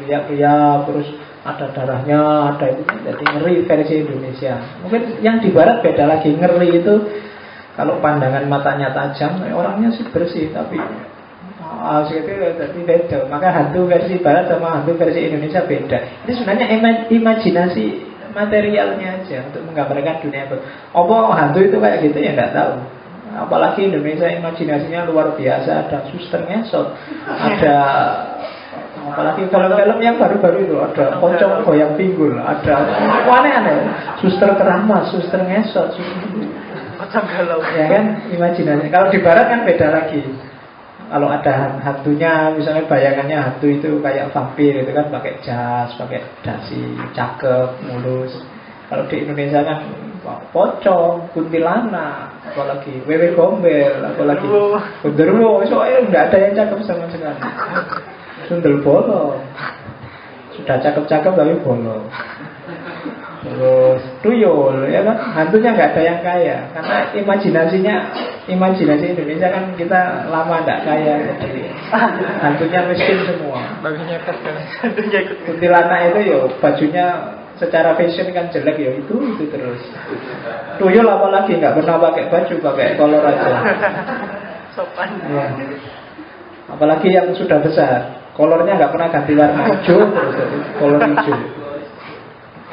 A: riak-riak, terus ada darahnya, ada itu, jadi ngeri versi Indonesia. Mungkin yang di barat beda lagi. Ngeri itu kalau pandangan matanya tajam, orangnya sih bersih, tapi itu jadi beda. Maka hantu versi barat sama hantu versi Indonesia beda. Itu sebenarnya imajinasi materialnya aja untuk menggambarkan dunia itu. Apa hantu itu kayak gitu ya nggak tahu. Apalagi Indonesia imajinasinya luar biasa. Ada suster ngesot, ada apalagi film-film yang baru-baru itu, ada pocong goyang pinggul, ada aneh-aneh, suster keramas, suster ngesot, pocong galau, ya kan, imajinasi. Kalau di barat kan beda lagi. Kalau ada hantunya, misalnya bayangannya hantu itu kayak vampir, itu kan pakai jas, pakai dasi, cakep, mulus. Kalau di Indonesia kan pocong, kuntilanak, apalagi wewe gombel, apalagi genderuwo, soalnya nggak ada yang cakep sama sekali. Sundel bolong, sudah cakep-cakep tapi bolong. Terus tuyul, ya kan, hantunya nggak ada yang kaya, karena imajinasi Indonesia kan kita lama nggak kaya, jadi hantunya miskin semua. Kuntilanak itu ya bajunya secara fashion kan jelek ya, itu terus. Tuyul apalagi nggak pernah pakai baju, pakai kolor aja. Sopan. Ya. Apalagi yang sudah besar, kolornya nggak pernah ganti warna hijau terus, kolor hijau.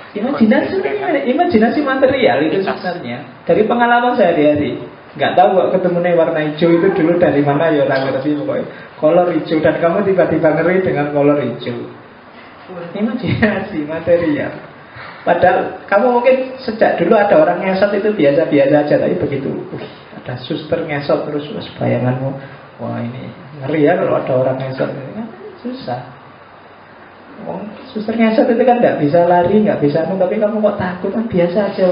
A: Imajinasi material itu sebenarnya dari pengalaman sehari-hari. Nggak tahu kok ketemu warna hijau itu dulu dari mana ya, tapi pokoknya kolor hijau, dan kamu tiba-tiba ngeri dengan kolor hijau. Imajinasi material. Padahal kamu mungkin sejak dulu ada orang ngesot itu biasa-biasa aja, tapi begitu ada suster ngesot terus bayanganmu, wah ini ngeri ya kalau ada orang ngesot, ini kan susah. Suster ngesot itu kan nggak bisa lari, nggak bisa tapi kamu kok takut, kan biasa aja.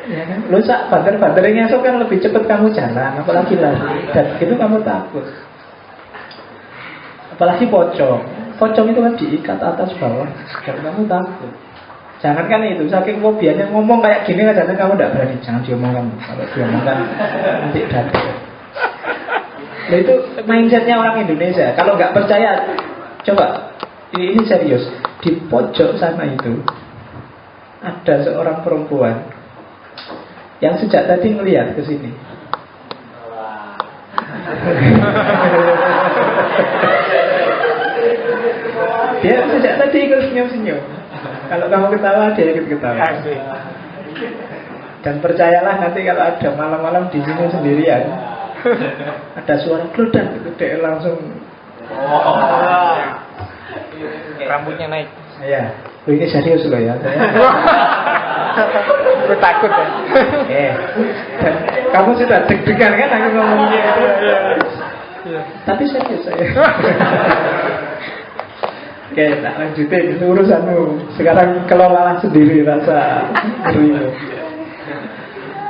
A: Ya kan? Lu sak banter-banter ngesot kan lebih cepat kamu jalan, apalagi lari, dan itu kamu takut. Apalagi pocong itu kan diikat atas bawah, dan kamu takut. Jangan kan itu, saking fobianya ngomong kayak gini aja, kamu tidak berani, jangan diomongkan. Kalau diomongkan nanti datang. Nah, itu mindsetnya orang Indonesia. Kalau nggak percaya, coba ini serius. Di pojok sana itu ada seorang perempuan yang sejak tadi ngelihat ke sini. Dia sejak tadi ikut senyum-senyum. Kalau kamu ketawa, dia ikut ketawa. Dan percayalah nanti kalau ada malam-malam di sini sendirian, ada suara geledak itu dia langsung
B: rambutnya naik.
A: Ya, ini serius loh ya.
B: Aku takut ya.
A: Dan kamu sudah deg-degan kan aku ngomongnya itu. Tapi serius saya. Oke, tak lanjutin itu urusanmu. Sekarang kelolalah sendiri rasa ngerimu.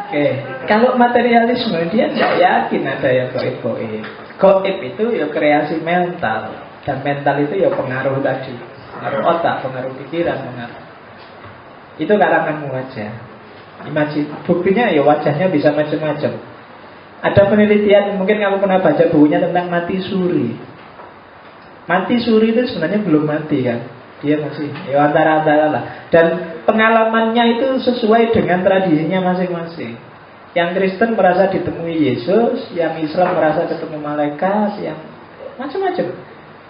A: Oke, kalau materialisme dia tidak yakin ada yang goib-goib. Goib itu ya kreasi mental. Dan mental itu ya pengaruh tadi, pengaruh otak, pengaruh pikiran, pengaruh. Itu karanganmu aja. Buktinya ya wajahnya bisa macam-macam. Ada penelitian, mungkin kamu pernah baca bukunya tentang mati suri. Mati suri itu sebenarnya belum mati kan. Dia masih ya antara-antara lah. Dan pengalamannya itu sesuai dengan tradisinya masing-masing. Yang Kristen merasa ditemui Yesus, yang Islam merasa ketemu malaikat, yang macam-macam.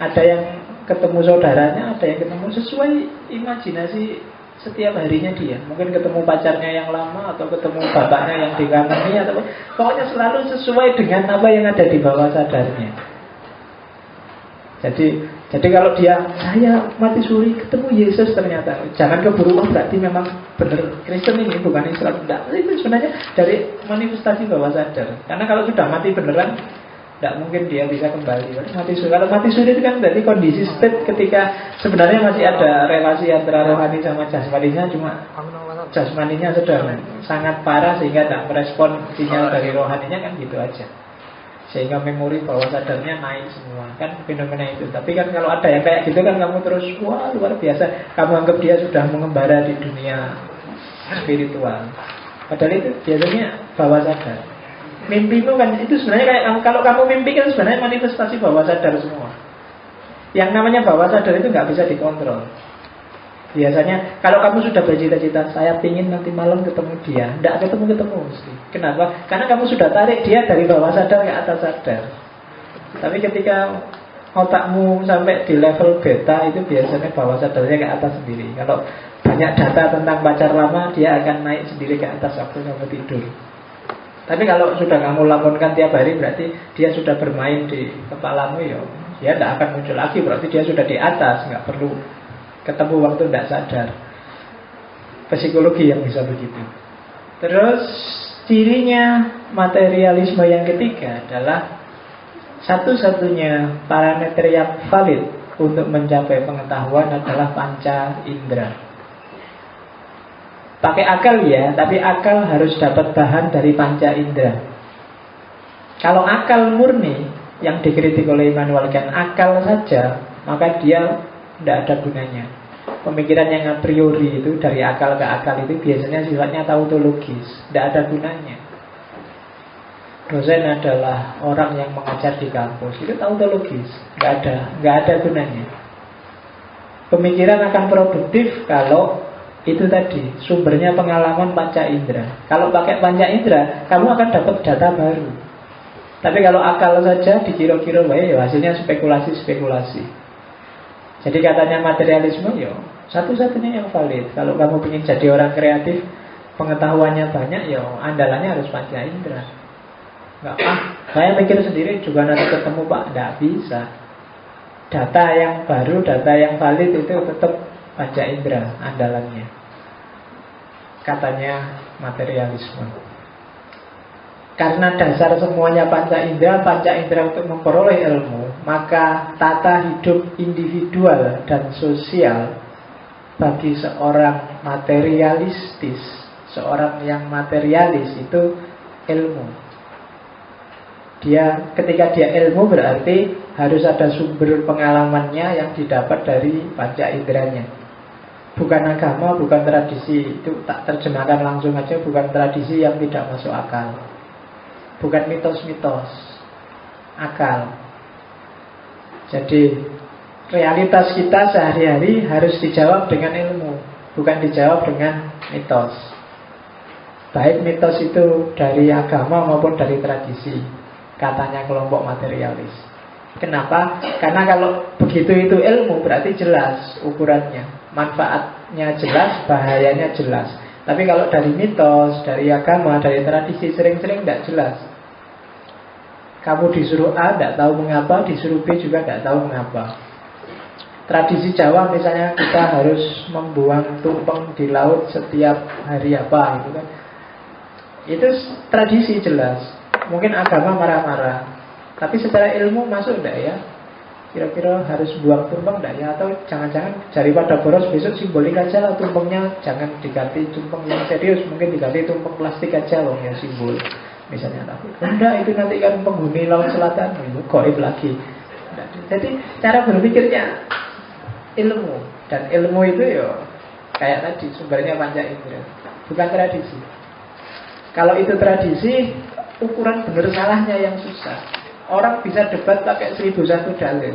A: Ada yang ketemu saudaranya, ada yang ketemu sesuai imajinasi setiap harinya dia. Mungkin ketemu pacarnya yang lama, atau ketemu bapaknya yang dikangeni, atau pokoknya selalu sesuai dengan apa yang ada di bawah sadarnya. Jadi kalau saya mati suri ketemu Yesus ternyata, jangan keburu berarti memang benar Kristen ini bukan Islam. Tidak, itu sebenarnya dari manifestasi bawah sadar. Karena kalau sudah mati beneran, tidak mungkin dia bisa kembali. Mati suri. Kalau mati suri itu kan berarti kondisi state ketika sebenarnya masih ada relasi antara rohani sama jasmaninya, cuma jasmaninya sudah sangat parah sehingga tidak merespon sinyal dari rohaninya, kan gitu aja. Sehingga memori bawah sadarnya naik semua. Kan fenomena itu. Tapi kan kalau ada yang kayak gitu kan kamu terus, wah luar biasa. Kamu anggap dia sudah mengembara di dunia spiritual. Padahal itu biasanya bawah sadar. Mimpimu kan itu sebenarnya kayak, kalau kamu mimpi kan sebenarnya manifestasi bawah sadar semua. Yang namanya bawah sadar itu nggak bisa dikontrol. Biasanya kalau kamu sudah bercita-cita, saya ingin nanti malam ketemu dia, tidak ketemu mesti. Kenapa? Karena kamu sudah tarik dia dari bawah sadar ke atas sadar. Tapi ketika otakmu sampai di level beta, itu biasanya bawah sadarnya ke atas sendiri. Kalau banyak data tentang pacar lama, dia akan naik sendiri ke atas waktu kamu tidur. Tapi kalau sudah kamu laporkan tiap hari, berarti dia sudah bermain di kepalamu, ya dia tidak akan muncul lagi. Berarti dia sudah di atas, nggak perlu ketemu waktu tidak sadar. Psikologi yang bisa begitu. Terus cirinya materialisme yang ketiga adalah satu-satunya parameter yang valid untuk mencapai pengetahuan adalah panca indera. Pakai akal ya, tapi akal harus dapat bahan dari panca indera. Kalau akal murni yang dikritik oleh Immanuel Kant, akal saja, maka dia tidak ada gunanya. Pemikiran yang a priori itu dari akal ke akal itu biasanya sifatnya tautologis, tidak ada gunanya. Dosen adalah orang yang mengajar di kampus, itu tautologis, nggak ada gunanya. Pemikiran akan produktif kalau itu tadi sumbernya pengalaman panca indera. Kalau pakai panca indera, kamu akan dapat data baru. Tapi kalau akal saja dikira-kira, ya hasilnya spekulasi. Jadi katanya materialisme, ya satu-satunya yang valid. Kalau kamu ingin jadi orang kreatif, pengetahuannya banyak, ya andalannya harus panca indera. Saya mikir sendiri juga nanti ketemu Pak, tidak bisa. Data yang baru, data yang valid itu tetap panca indera andalannya. Katanya materialisme. Karena dasar semuanya panca indera untuk memperoleh ilmu, maka tata hidup individual dan sosial bagi seorang materialistis, seorang yang materialis itu ilmu. Ketika dia ilmu berarti harus ada sumber pengalamannya yang didapat dari panca inderanya. Bukan agama, bukan tradisi. Itu tak terjemahkan langsung aja, bukan tradisi yang tidak masuk akal. Bukan mitos-mitos. akal. Jadi realitas kita sehari-hari harus dijawab dengan ilmu, bukan dijawab dengan mitos. Baik mitos itu dari agama maupun dari tradisi, katanya kelompok materialis. Kenapa? Karena kalau begitu itu ilmu berarti jelas ukurannya, manfaatnya jelas, bahayanya jelas. Tapi kalau dari mitos, dari agama, dari tradisi sering-sering tidak jelas. Kamu disuruh A tidak tahu mengapa, disuruh B juga tidak tahu mengapa. Tradisi Jawa misalnya kita harus membuang tumpeng di laut setiap hari apa gitu kan. Itu tradisi jelas. Mungkin agama marah-marah, tapi secara ilmu masuk enggak ya? Kira-kira harus buang tumpeng enggak ya? Atau jangan-jangan daripada boros besok simbolik aja lah tumpengnya, jangan diganti tumpeng yang serius, mungkin diganti tumpeng plastik aja loh ya simbol. Misalnya tapi enggak, itu nanti kan penghuni laut selatan itu gaib lagi. Jadi cara berpikirnya ilmu, dan ilmu itu ya kayak tadi sumbernya panca indera, bukan tradisi. Kalau itu tradisi, ukuran benar salahnya yang susah. Orang bisa debat pakai 1001 dalil,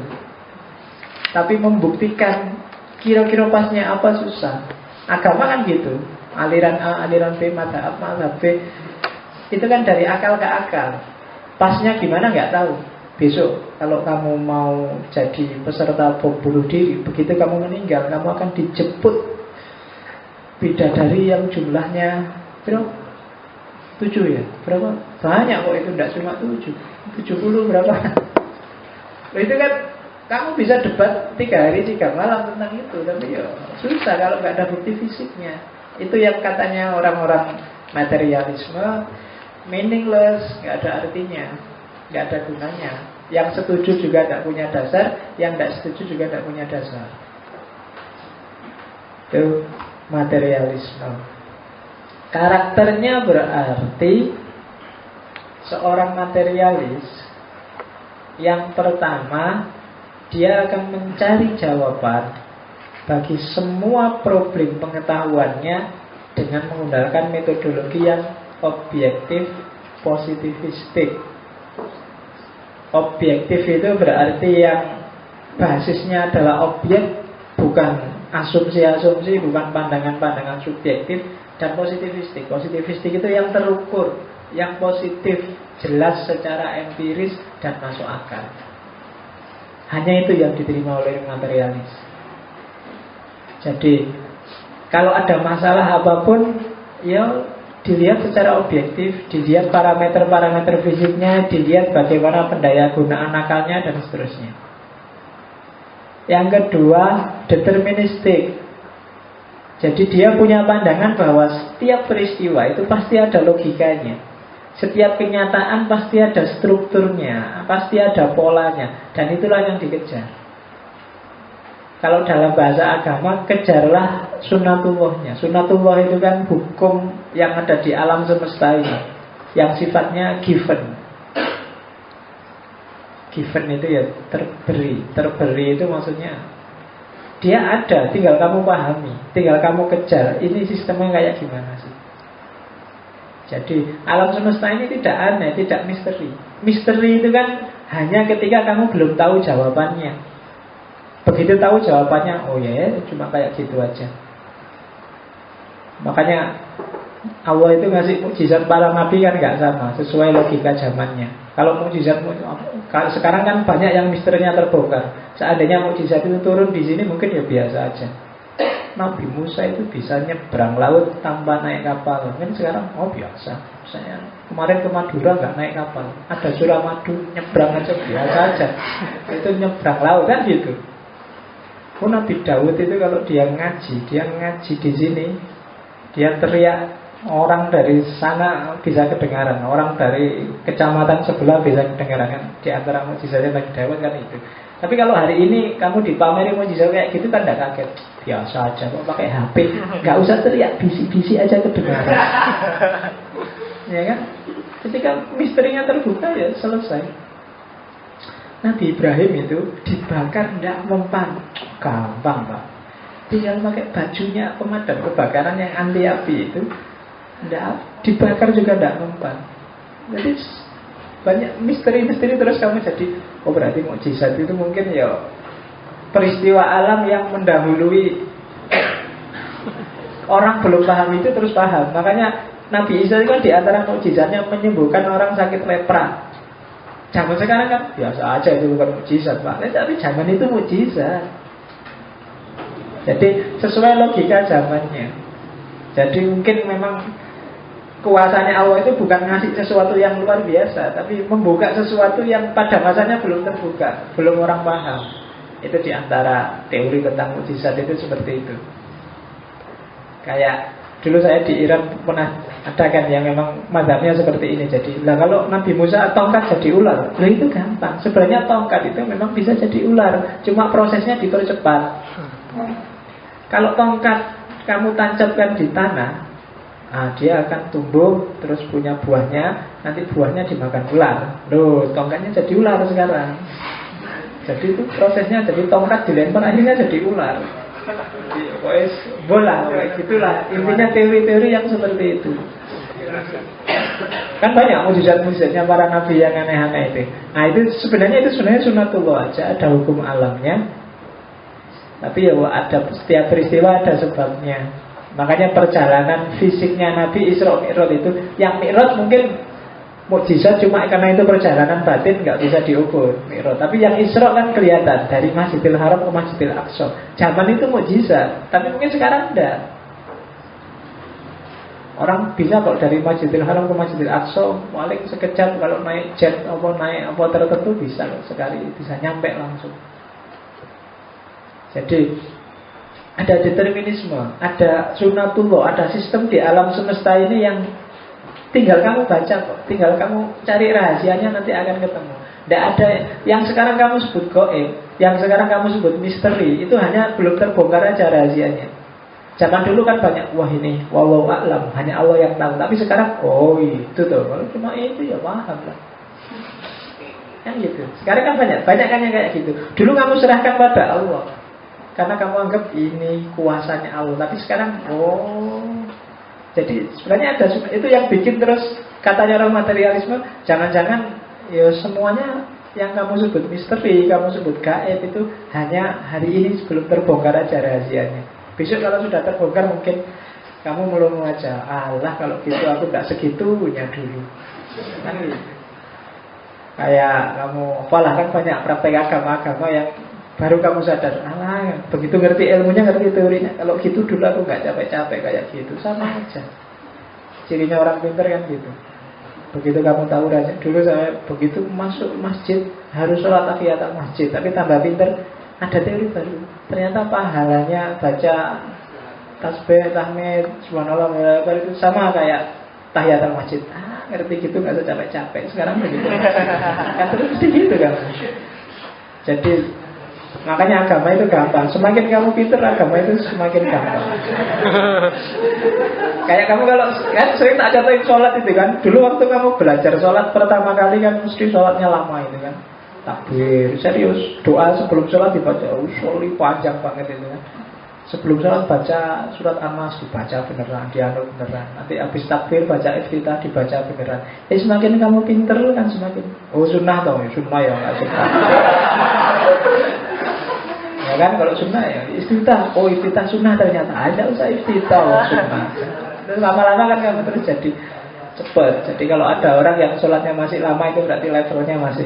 A: tapi membuktikan kira-kira pasnya apa susah. Agama kan gitu, aliran A, aliran B, mazhab A, mazhab B, itu kan dari akal ke akal. Pasnya gimana nggak tahu. Besok kalau kamu mau jadi peserta bom bunuh diri, begitu kamu meninggal, kamu akan dijemput bidadari yang jumlahnya 7 ya? Berapa? Banyak kok itu, tidak cuma 7, 70 berapa? Loh, itu kan kamu bisa debat 3 hari 3 malam tentang itu, tapi ya susah kalau nggak ada bukti fisiknya. Itu yang katanya orang-orang materialisme, meaningless, nggak ada artinya, nggak ada gunanya. Yang setuju juga tidak punya dasar, yang tidak setuju juga tidak punya dasar. Itu materialisme. Karakternya berarti seorang materialis yang pertama, dia akan mencari jawaban bagi semua problem pengetahuannya dengan menggunakan metodologi yang objektif, positivistik. Objektif itu berarti yang basisnya adalah objek, bukan asumsi-asumsi, bukan pandangan-pandangan subjektif. Dan positivistik. Positivistik itu yang terukur, yang positif, jelas secara empiris dan masuk akal. Hanya itu yang diterima oleh materialis. Jadi kalau ada masalah apapun, ya dilihat secara objektif, dilihat parameter-parameter fisiknya, dilihat bagaimana pendaya gunaan akalnya dan seterusnya. Yang kedua, deterministik. Jadi dia punya pandangan bahwa setiap peristiwa itu pasti ada logikanya. Setiap kenyataan pasti ada strukturnya, pasti ada polanya. Dan itulah yang dikejar. Kalau dalam bahasa agama, kejarlah sunatullahnya. Sunatullah itu kan hukum yang ada di alam semesta ini, yang sifatnya given. Given itu ya terberi. Terberi itu maksudnya dia ada, tinggal kamu pahami, tinggal kamu kejar. Ini sistemnya kayak gimana sih? Jadi alam semesta ini tidak aneh, tidak misteri. Misteri itu kan hanya ketika kamu belum tahu jawabannya. Begitu tahu jawabannya, oh ya, cuma kayak gitu aja. Makanya Allah itu ngasih mukjizat para nabi kan nggak sama, sesuai logika zamannya. Kalau mukjizat sekarang kan banyak yang misterinya terbongkar. Seandainya mukjizat itu turun di sini mungkin ya biasa aja. Nabi Musa itu bisa nyebrang laut tanpa naik kapal. Kan sekarang biasa. Misalnya kemarin ke Madura nggak naik kapal, ada Suramadu, nyebrang aja biasa aja. Itu nyebrang laut kan gitu. Nabi Daud itu kalau dia ngaji di sini, dia teriak, orang dari sana bisa kedengaran, orang dari kecamatan sebelah bisa kedengaran kan. Di antara mukjizatnya Nabi Daud kan itu. Tapi kalau hari ini kamu dipameri mukjizat kayak gitu kan tidak kaget, biasa aja kok pakai HP, nggak usah teriak, bisi-bisi aja kedengaran. Ya kan? Ketika misterinya terbuka ya selesai. Nabi Ibrahim itu dibakar tidak mempan, gampang Pak. Tinggal pakai bajunya pemadam kebakaran yang anti api itu, tidak dibakar juga tidak mempan. Jadi
C: banyak misteri-misteri terus kamu jadi, oh berarti mukjizat itu mungkin ya peristiwa alam yang mendahului orang belum paham itu terus paham. Makanya Nabi Isa itu kan di antara mukjizatnya menyembuhkan orang sakit lepra. Zaman sekarang kan biasa aja, itu bukan mukjizat Pak. Tapi zaman itu mukjizat. Jadi sesuai logika zamannya. Jadi mungkin memang kuasanya Allah itu bukan ngasih sesuatu yang luar biasa, tapi membuka sesuatu yang pada masanya belum terbuka, belum orang paham. Itu di antara teori tentang mukjizat itu seperti itu. Kayak dulu saya di Iran pernah ada kan yang memang mazhabnya seperti ini. Jadi, lah kalau Nabi Musa tongkat jadi ular, lah itu gampang. Sebenarnya tongkat itu memang bisa jadi ular, cuma prosesnya dipercepat. Kalau tongkat kamu tancapkan di tanah, dia akan tumbuh terus punya buahnya, nanti buahnya dimakan ular. Loh, tongkatnya jadi ular sekarang. Jadi itu prosesnya, jadi tongkat dilempar akhirnya jadi ular. Bola, gitulah intinya teori-teori yang seperti itu. Kan banyak mujizat-mujizatnya para nabi yang aneh-aneh itu. Nah itu sebenarnya sunatullah aja, ada hukum alamnya. Tapi ya ada setiap peristiwa ada sebabnya. Makanya perjalanan fisiknya Nabi Isra Mi'raj itu, yang Mi'raj mungkin mukjizat cuma karena itu perjalanan batin, nggak bisa diukur Mi'raj. Tapi yang Isra kan kelihatan dari Masjidil Haram ke Masjidil Aqsa. Zaman itu mukjizat, tapi mungkin sekarang enggak. Orang bisa kok dari Masjidil Haram ke Masjidil Aqsa paling sekejap, kalau naik jet naik apa tertentu bisa sekali, bisa nyampe langsung. Jadi ada determinisme, ada sunatullah, ada sistem di alam semesta ini yang tinggal kamu baca kok, tinggal kamu cari rahasianya, nanti akan ketemu. Tidak ada yang sekarang kamu sebut gaib, yang sekarang kamu sebut misteri, itu hanya belum terbongkar aja rahasianya. Zaman dulu kan banyak, wah ini wallahu a'lam, hanya Allah yang tahu. Tapi sekarang, oh itu tuh, kalau cuma itu ya paham lah. Kan gitu. Sekarang kan banyak kan yang kayak gitu. Dulu kamu serahkan pada Allah karena kamu anggap ini kuasanya Allah. Tapi sekarang, jadi sebenarnya ada, itu yang bikin terus katanya orang materialisme, jangan-jangan ya semuanya yang kamu sebut misteri, kamu sebut gaib itu hanya hari ini sebelum terbongkar aja rahasianya. Besok kalau sudah terbongkar mungkin kamu mulai aja, Allah kalau gitu aku gak segitunya dulu. Kan gitu. Kayak kamu, apalah kan banyak praktek agama-agama yang baru kamu sadar, alah begitu ngerti ilmunya, ngerti teorinya, kalau gitu dulu aku gak capek-capek kayak gitu. Sama aja. Cirinya orang pintar kan gitu. Begitu kamu tahu rahasia, dulu saya begitu masuk masjid harus sholat tahiyatul masjid, tapi tambah pintar ada teori baru. Ternyata pahalanya baca tasbih, tahmid, subhanallah itu sama kayak tahiyatul masjid. Ngerti gitu nggak usah capek-capek. Sekarang begitu. Kan terus mesti gitu kan. Jadi makanya agama itu gampang. Semakin kamu pintar, agama itu semakin gampang. Kayak kamu kalau kan sering tak contohin sholat itu kan. Dulu waktu kamu belajar sholat pertama kali kan mesti sholatnya lama itu kan. Takbir, serius. Doa sebelum sholat dibaca. Usul panjang banget itu kan. Sebelum sholat baca surat An-Nas, dibaca beneran, dianut beneran. Nanti habis takbir baca iftitah, dibaca beneran. Semakin kamu pinter kan semakin. Oh sunnah dong, sunnah ya nggak sunnah. Ya kan kalau sunnah ya iftitah. Oh iftitah sunnah ternyata. Ada usah iftitah sunnah. Terus lama-lama kan kamu terus jadi cepat. Jadi kalau ada orang yang sholatnya masih lama itu berarti levelnya masih.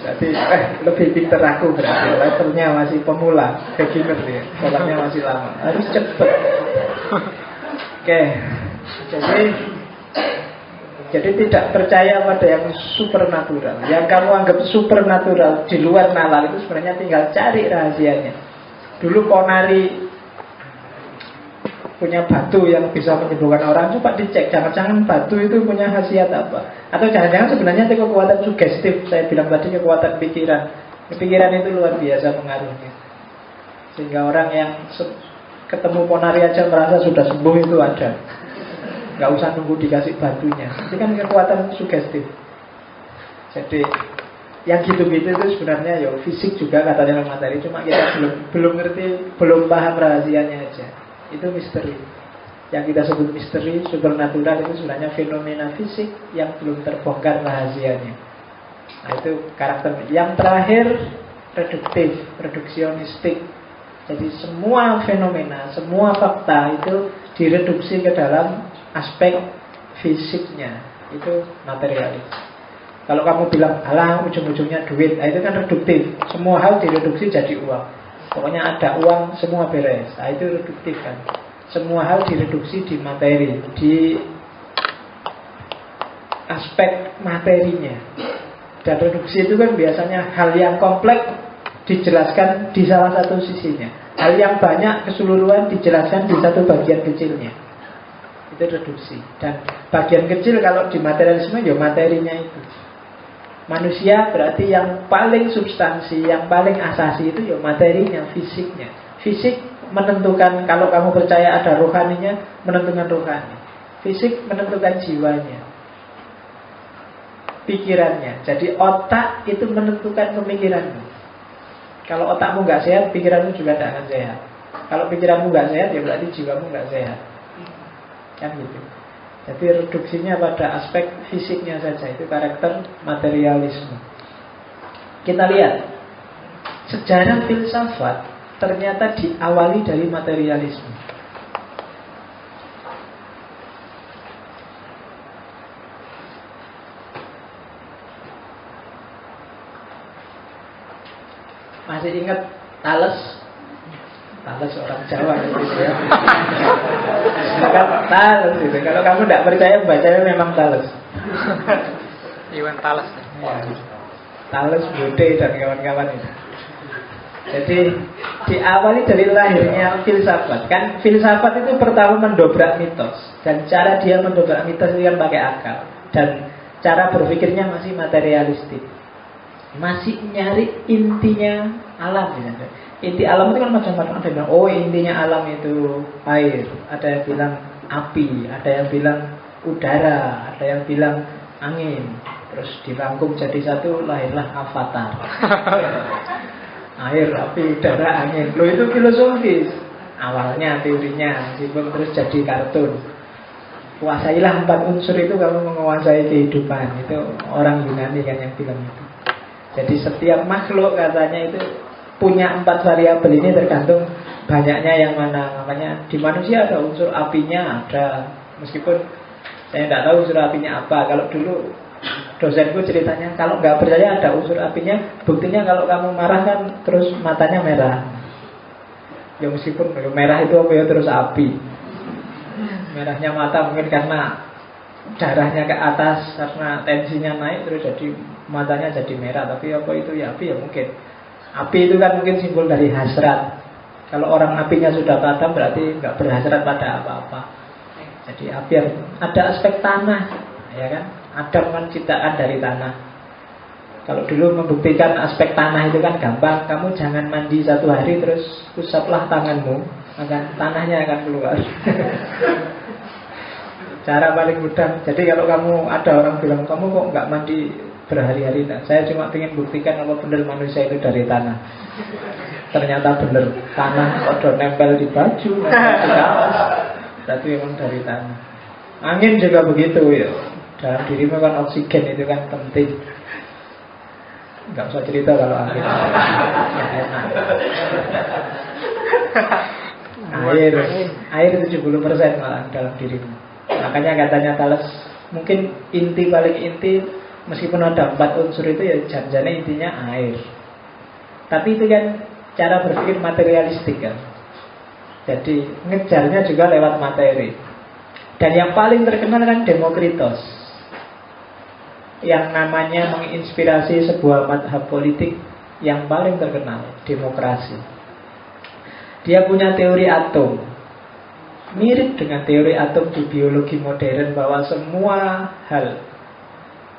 C: Jadi lebih pintar aku berarti levelnya masih pemula, beginner ya. Sholatnya masih lama, harus cepat. Oke. Jadi tidak percaya pada yang supernatural. Yang kamu anggap supernatural di luar nalar itu sebenarnya tinggal cari rahasianya. Dulu Ponari punya batu yang bisa menyembuhkan orang, coba dicek, jangan-jangan batu itu punya khasiat apa. Atau jangan-jangan sebenarnya itu kekuatan sugestif. Saya bilang tadi kekuatan pikiran. Pikiran itu luar biasa pengaruhnya. Sehingga orang yang ketemu Ponari aja merasa sudah sembuh itu ada. Gak usah nunggu dikasih batunya. Itu kan kekuatan sugestif. Jadi yang gitu-gitu itu sebenarnya ya fisik juga katanya materi. Cuma kita belum ngerti, belum paham rahasianya aja. Itu misteri. Yang kita sebut misteri, supernatural itu sebenarnya fenomena fisik yang belum terbongkar rahasianya. Nah itu karakter. Yang terakhir reduktif, reduksionistik. Jadi semua fenomena, semua fakta itu direduksi ke dalam aspek fisiknya. Itu materialis. Kalau kamu bilang, alah ujung-ujungnya duit, nah itu kan reduktif. Semua hal direduksi jadi uang. Pokoknya ada uang, semua beres. Nah itu reduktif kan. Semua hal direduksi di materi, di aspek materinya. Dan reduksi itu kan biasanya hal yang kompleks dijelaskan di salah satu sisinya. Hal yang banyak keseluruhan dijelaskan di satu bagian kecilnya. Itu reduksi. Dan bagian kecil kalau di materialisme ya materinya itu. Manusia berarti yang paling substansi, yang paling asasi itu ya materinya, fisiknya. Fisik menentukan, kalau kamu percaya ada rohaninya, menentukan rohani. Fisik menentukan jiwanya, pikirannya. Jadi otak itu menentukan pemikiranmu. Kalau otakmu nggak sehat, pikiranmu juga tidak akan sehat. Kalau pikiranmu nggak sehat, ya berarti jiwamu nggak sehat. Kan gitu. Jadi reduksinya pada aspek fisiknya saja. Itu karakter materialisme. Kita lihat sejarah filsafat ternyata diawali dari materialisme. Masih ingat Thales? Thales orang Jawa gitu ya. Thales itu. Kalau kamu tidak percaya, bacanya memang Thales.
B: Iwan Thales.
C: Ya. Thales, Bode dan kawan-kawan itu. Jadi diawali dari lahirnya filsafat. Kan filsafat itu pertama mendobrak mitos. Dan cara dia mendobrak mitos itu kan pakai akal. Dan cara berpikirnya masih materialistik. Masih nyari intinya alam. Inti alam itu kan macam-macam. Ada yang bilang, oh intinya alam itu air. Ada yang bilang api. Ada yang bilang udara. Ada yang bilang angin. Terus dirangkum jadi satu, lahirlah Avatar. Air, api, udara, angin. Loh itu filosofis. Awalnya teorinya, meskipun terus jadi kartun. Kuasailah 4 unsur itu kamu menguasai kehidupan. Itu orang Yunani kan yang bilang itu. Jadi setiap makhluk katanya itu punya 4 variabel ini tergantung banyaknya yang mana. Makanya di manusia ada unsur apinya, ada. Meskipun saya tidak tahu unsur apinya apa. Kalau dulu dosenku ceritanya, kalau nggak percaya ada unsur apinya, buktinya kalau kamu marah kan terus matanya merah. Ya meskipun merah itu apa ya, terus api. Merahnya mata mungkin karena darahnya ke atas, karena tensinya naik terus jadi matanya jadi merah. Tapi apa itu ya api ya mungkin. Api itu kan mungkin simbol dari hasrat. Kalau orang apinya sudah padam berarti nggak berhasrat pada apa-apa. Jadi api ada aspek tanah, ya kan? Adam kan ciptaan dari tanah. Kalau dulu membuktikan aspek tanah itu kan gampang. Kamu jangan mandi 1 hari terus usaplah tanganmu, maka tanahnya akan keluar. Cara paling mudah. Jadi kalau kamu ada orang bilang, kamu kok nggak mandi berhari-hari? Nah, saya cuma ingin buktikan apa benar manusia itu dari tanah. Ternyata benar. Tanah kok nempel di baju, nempel di kaos. Berarti memang dari tanah. Angin juga begitu ya. Dalam dirimu kan oksigen itu kan penting. Enggak usah cerita kalau angin. Ya, enak. Air 70% malah dalam dirimu. Makanya katanya Thales, mungkin inti paling inti, meskipun ada 4 unsur itu ya janjane intinya air. Tapi itu kan cara berpikir materialistik kan. Jadi ngejarnya juga lewat materi. Dan yang paling terkenal kan Demokritos, yang namanya menginspirasi sebuah madhab politik yang paling terkenal, demokrasi. Dia punya teori atom, mirip dengan teori atom di biologi modern, bahwa semua hal,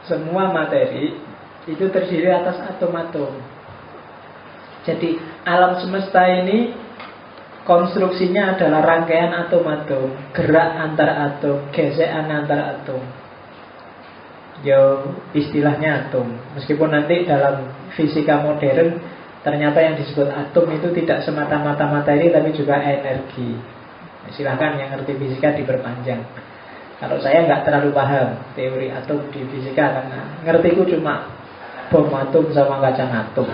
C: semua materi itu terdiri atas atom-atom. Jadi alam semesta ini konstruksinya adalah rangkaian atom-atom, gerak antar atom, gesekan antar atom. Ya istilahnya atom. Meskipun nanti dalam fisika modern ternyata yang disebut atom itu tidak semata-mata materi, tapi juga energi. Silahkan yang ngerti fisika diperpanjang. Kalau saya nggak terlalu paham teori atom di fisika, karena ngertiku cuma bom atom sama kacang atom.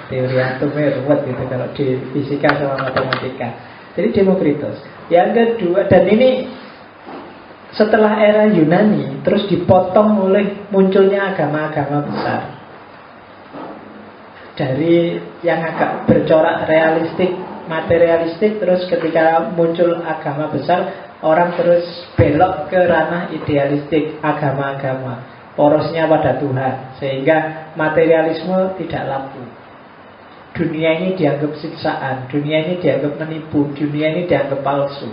C: Teori atomnya ruwet gitu kalau di fisika sama matematika. Jadi Demokritos. Yang kedua, dan ini setelah era Yunani terus dipotong oleh munculnya agama-agama besar. Dari yang agak bercorak realistik, materialistik, terus ketika muncul agama besar, orang terus belok ke ranah idealistik, agama-agama, porosnya pada Tuhan, sehingga materialisme tidak laku. Dunia ini dianggap siksaan, dunia ini dianggap menipu, dunia ini dianggap palsu.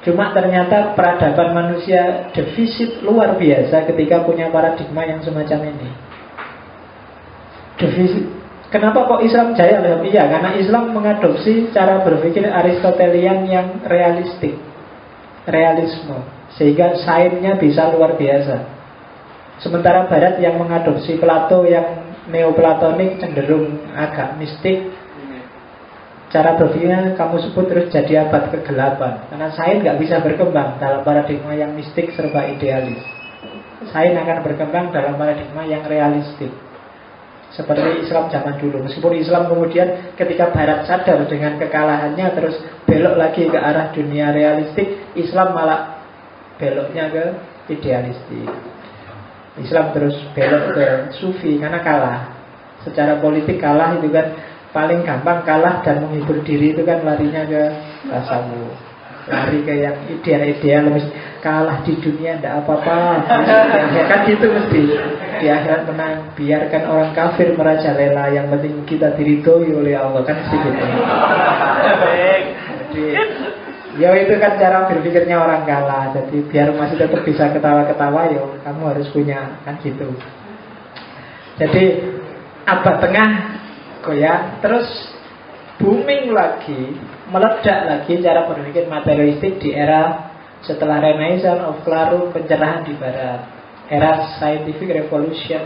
C: Cuma ternyata peradaban manusia defisit luar biasa ketika punya paradigma yang semacam ini. Defisit. Kenapa kok Islam jaya? Iya, karena Islam mengadopsi cara berpikir Aristotelian yang realistik, realisme, sehingga sainsnya bisa luar biasa. Sementara Barat yang mengadopsi Plato yang neoplatonik, cenderung agak mistik, cara berpikirnya kamu sebut terus jadi abad kegelapan. Karena sains nggak bisa berkembang dalam paradigma yang mistik serba idealis. Sains akan berkembang dalam paradigma yang realistik, seperti Islam zaman dulu. Meskipun Islam kemudian ketika Barat sadar dengan kekalahannya terus belok lagi ke arah dunia realistik, Islam malah beloknya ke idealistik. Islam terus belok ke sufi karena kalah. Secara politik kalah itu kan paling gampang, kalah dan menghibur diri itu kan larinya ke tasawuf. Lari ke yang ideal-ideal, kalah di dunia tidak apa-apa. Kan gitu mesti. Di akhirat menang, biarkan orang kafir merajalela, yang penting kita diridhoi oleh Allah, kan mesti gitu. Jadi, ya itu kan cara berpikirnya orang kalah. Jadi biar masih tetap bisa ketawa-ketawa, ya kamu harus punya, kan gitu. Jadi abad tengah goyang, terus booming lagi, meledak lagi cara berpikir materialistik di era setelah Renaissance of Clarus, pencerahan di Barat. Era scientific revolution,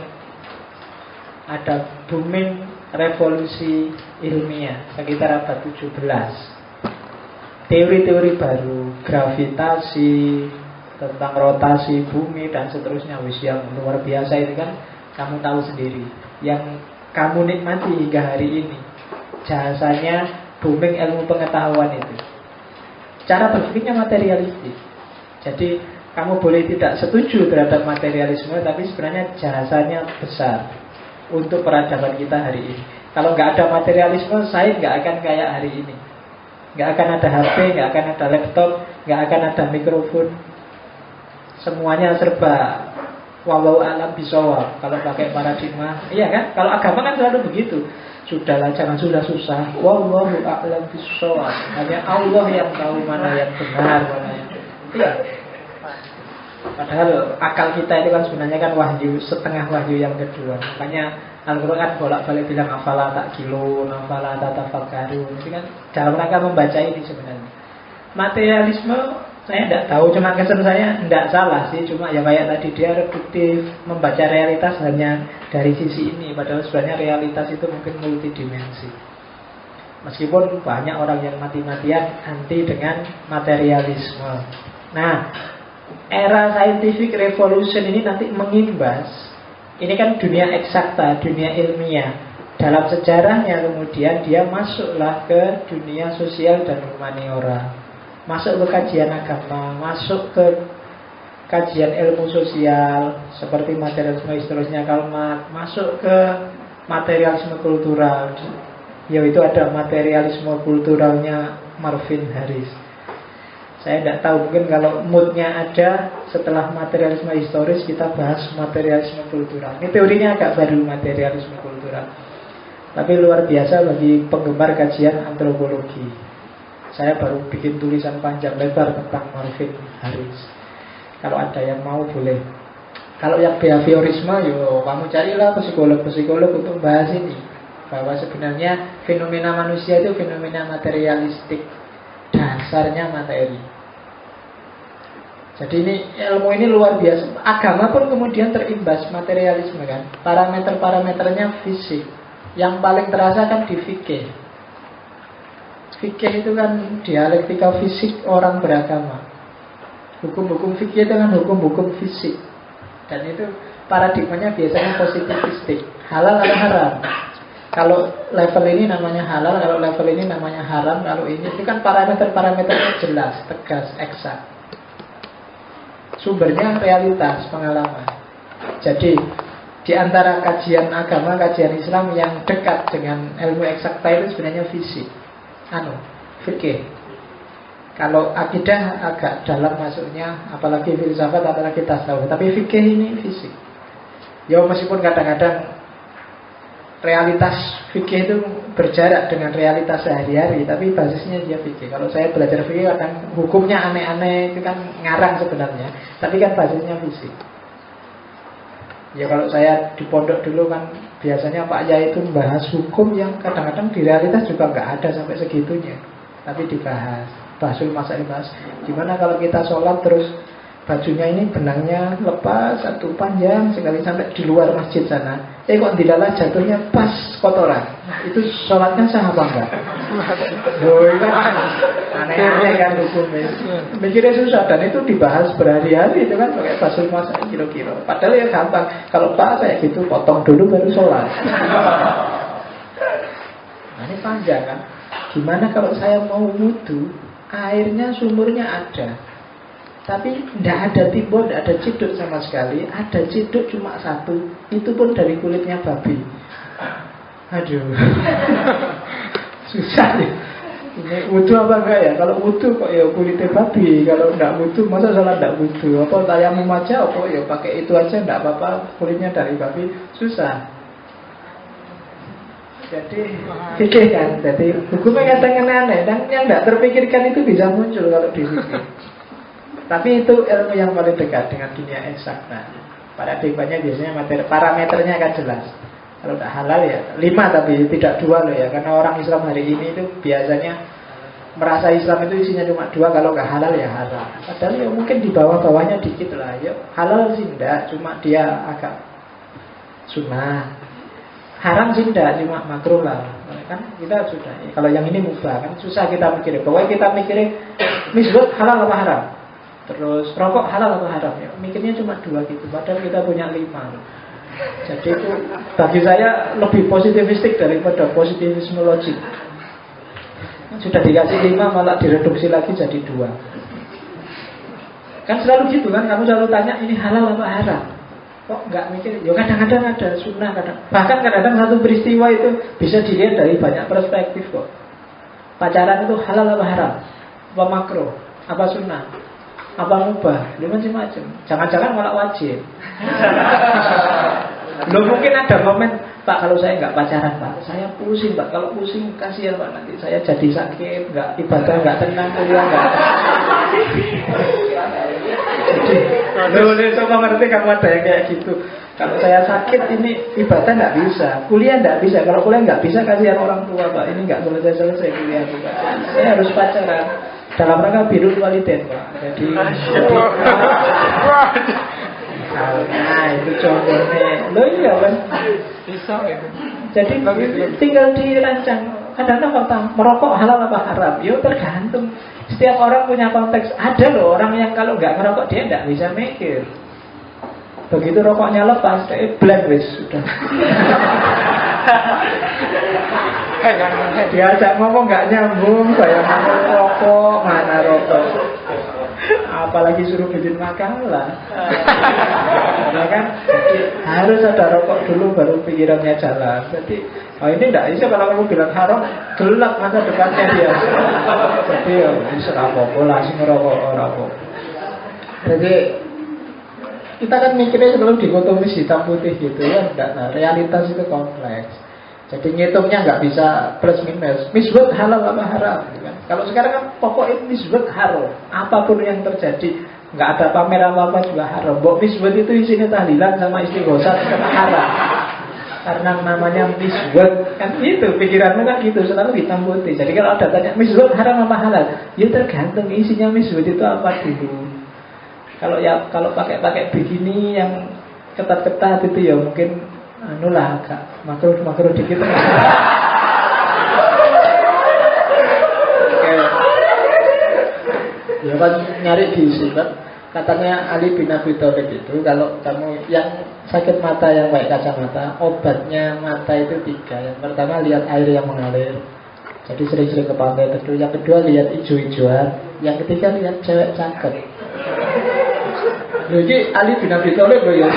C: ada booming revolusi ilmiah sekitar abad 17. Teori-teori baru, gravitasi, tentang rotasi bumi dan seterusnya, wis yang luar biasa itu kan kamu tahu sendiri. Yang kamu nikmati hingga hari ini, jasanya booming ilmu pengetahuan itu. Cara berpikirnya materialistik. Jadi kamu boleh tidak setuju terhadap materialisme, tapi sebenarnya jasanya besar untuk peradaban kita hari ini. Kalau nggak ada materialisme, saya nggak akan kayak hari ini. Nggak akan ada HP, nggak akan ada laptop, nggak akan ada mikrofon. Semuanya serba wallahu a'lam bishawab. Kalau pakai paradigma, iya kan? Kalau agama kan selalu begitu. Sudahlah, jangan susah-susah. Wallahu a'lam bishawab. Hanya Allah yang tahu mana yang benar, mana yang iya. Padahal akal kita itu kan sebenarnya kan wahyu, setengah wahyu yang kedua. Makanya Al-Quran bolak-balik bilang afala ta'qilun, afala tatafakkarun. Itu kan dalam rangka membaca ini sebenarnya. Materialisme saya tidak tahu, cuma kesan saya tidak salah sih. Cuma ya kayak tadi dia reduktif, membaca realitas hanya dari sisi ini. Padahal sebenarnya realitas itu mungkin multidimensi. Meskipun banyak orang yang mati-matian anti dengan materialisme. Nah, era scientific revolution ini nanti mengimbas. Ini kan dunia eksakta, dunia ilmiah. Dalam sejarahnya kemudian dia masuklah ke dunia sosial dan humaniora. Masuk ke kajian agama, masuk ke kajian ilmu sosial seperti materialisme historisnya Karl Marx, masuk ke materialisme kultural, yaitu ada materialisme kulturalnya Marvin Harris. Saya tidak tahu, mungkin kalau moodnya ada setelah materialisme historis kita bahas materialisme kultural. Ini teorinya agak baru, materialisme kultural, tapi luar biasa bagi penggemar kajian antropologi. Saya baru bikin tulisan panjang lebar tentang Marvin Harris. Kalau ada yang mau boleh. Kalau yang behaviorisme, yo kamu carilah psikolog-psikolog untuk bahas ini, bahwa sebenarnya fenomena manusia itu fenomena materialistik, dasarnya materi. Jadi ini ilmu ini luar biasa. Agama pun kemudian terimbas materialisme kan. Parameter-parameternya fisik. Yang paling terasa kan di fikih. Fikih itu kan dialektika fisik orang beragama. Hukum-hukum fikih itu kan hukum-hukum fisik. Dan itu paradigmanya biasanya positivistik. Halal atau haram. Kalau level ini namanya halal, kalau level ini namanya haram, kalau ini itu kan parameter-parameternya jelas, tegas, eksak. Sumbernya realitas, pengalaman. Jadi di antara kajian agama, kajian Islam yang dekat dengan ilmu eksakta itu sebenarnya fisik. Fikih. Kalau akidah agak dalam masuknya, apalagi filsafat, apalagi tasawuf. Tapi fikih ini fisik. Ya meskipun kadang-kadang realitas fikih itu berjarak dengan realitas sehari-hari, tapi basisnya dia fikih. Kalau saya belajar fikih kadang hukumnya aneh-aneh, itu kan ngarang sebenarnya, tapi kan basisnya fisik. Ya kalau saya di pondok dulu kan biasanya Pak Yai itu membahas hukum yang kadang-kadang di realitas juga nggak ada sampai segitunya, tapi dibahas. Bahasul masalah dibahas. Gimana kalau kita sholat terus bajunya ini benangnya lepas atau panjang sekali sampai di luar masjid sana, kok dilalah jatuhnya pas kotoran, itu sholatnya sah apa enggak? Oh, itu kan aneh-aneh kan hukumnya. Mikirnya susah, dan itu dibahas berhari-hari itu kan pakai bahasul masalah kilo-kilo. Padahal ya gampang. Kalau Pak kayak gitu potong dulu baru sholat. Nah, ini panjang kan. Gimana kalau saya mau wudu, airnya sumurnya ada, tapi tidak ada timbul, tidak ada ciduk sama sekali. Ada ciduk cuma satu, itu pun dari kulitnya babi. Aduh, susah ya. Ini wudu apa enggak ya? Kalau wudu kok ya kulitnya babi. Kalau tidak wudu, masa salah tidak wudu? Apa tayamum aja? Apa ya pakai itu aja tidak apa-apa, kulitnya dari babi. Susah. Jadi fikih kan, jadi hukumnya kadang aneh, dan yang tidak terpikirkan itu bisa muncul kalau di fikih. Tapi itu ilmu yang paling dekat dengan dunia eksakta. Paradigmanya biasanya parameternya akan jelas. Kalau tidak halal ya 5, tapi tidak 2 loh ya. Karena orang Islam hari ini itu biasanya merasa Islam itu isinya cuma 2, kalau nggak halal ya haram. Padahal ya mungkin di bawah-bawahnya dikit lah. Ya halal sih enggak, cuma dia agak sunnah. Haram sih enggak, cuma makruh lah. Kan kita sudah ya, kalau yang ini mubah kan susah kita mikirin. Pokoknya kita mikirin misbah halal apa haram, terus rokok halal atau haram ya. Mikirnya cuma 2 gitu, padahal kita punya 5. Jadi itu bagi saya lebih positivistik daripada positivisme logik. Sudah dikasih 5 malah direduksi lagi jadi 2. Kan selalu gitu kan, kamu selalu tanya ini halal apa haram, kok nggak mikir? Ya kadang-kadang ada sunnah, bahkan kadang-kadang satu peristiwa itu bisa dilihat dari banyak perspektif kok. Pacaran itu halal apa haram, apa makruh, apa sunnah, apa mubah, macam-macam. Jangan-jangan malah wajib. Loh mungkin ada momen, Pak kalau saya nggak pacaran Pak, saya pusing Pak. Kalau pusing kasihan Pak, nanti saya jadi sakit, nggak ibadah, nggak tenang, kuliah nggak. Jadi coba ngerti kamu ada yang kayak gitu. Kalau saya sakit ini ibadah nggak bisa, kuliah nggak bisa. Kalau kuliah nggak bisa kasihan orang tua Pak, ini nggak selesai kuliah juga. Saya harus pacaran dalam rangka birrul walidain Pak. Jadi nah itu contohnya. Loh iya kan,
B: bisa itu.
C: jadi tinggal dirancang. Kadang-kadang fakta merokok halal apa haram, ya tergantung. Setiap orang punya konteks. Ada loh orang yang kalau nggak ngerokok dia nggak bisa mikir. Begitu rokoknya lepas, kayak blank wis sudah. Diajak ngomong nggak nyambung, saya mau rokok, mana rokok. Apalagi suruh bikin makalah. Ya kan? Jadi harus ada rokok dulu baru pikirannya jalan. Jadi ini tidak bisa kalau kamu bilang haram, gelap masa depannya dia. Jadi ya bisa apa-apa lah sih ngerokok apa. Jadi kita kan mikirnya selalu dikotomis hitam putih gitu ya. Nah, realitas itu kompleks. Jadi ngitungnya nggak bisa plus minus. Misbah halal apa haram kan? Kalau sekarang kan pokoknya misbah haram. Apapun yang terjadi, nggak ada pamer apa-apa juga haram. Bok misbah itu isinya tahlilan sama istighosah sama haram. Karena namanya misbah kan itu pikiranmu kan gitu selalu hitam putih. Jadi kalau ada tanya misbah haram apa halal, ya tergantung isinya misbah itu apa dulu. Kalau pakai begini yang ketat-ketat itu ya mungkin anulah agak makruh dikit. kan nyari diisi kan. Katanya Ali bin Abi Thalib itu kalau kamu yang sakit mata yang pakai kacamata, obatnya mata itu 3. Yang pertama lihat air yang mengalir, jadi sering-sering ke pantai teduh. Yang kedua lihat ijo-ijoan. Yang ketiga lihat cewek cakep. Jadi Ali bin Abi Thalib loh ya.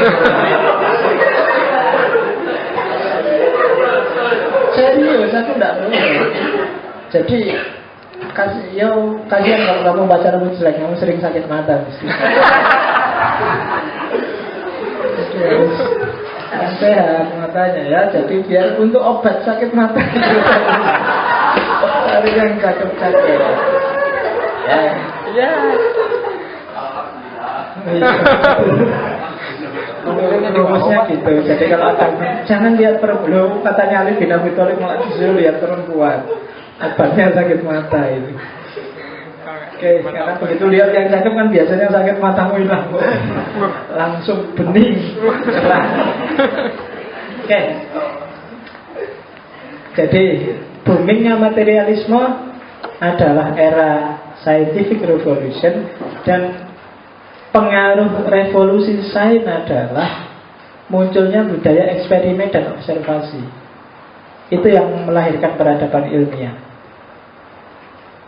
C: Serius, aku enggak bohong. Jadi kasihan kalau kamu baca rambut jelek, kamu sering sakit mata mesti. Jadi harus yang sehat matanya ya. Jadi biar untuk obat sakit mata cari yang cakep-cakep. Ya. Rumusnya gitu. Jadi kalau ada, jangan lihat perempuan. Katanya Ali bin Abi Thalib malah disuruh lihat perempuan. Obatnya sakit mata itu. Oke, karena begitu lihat yang cakep kan biasanya sakit matamu hilang. Langsung bening. Oke. Jadi boomingnya materialisme adalah era scientific revolution, dan pengaruh revolusi sains adalah munculnya budaya eksperimen dan observasi. Itu yang melahirkan peradaban ilmiah.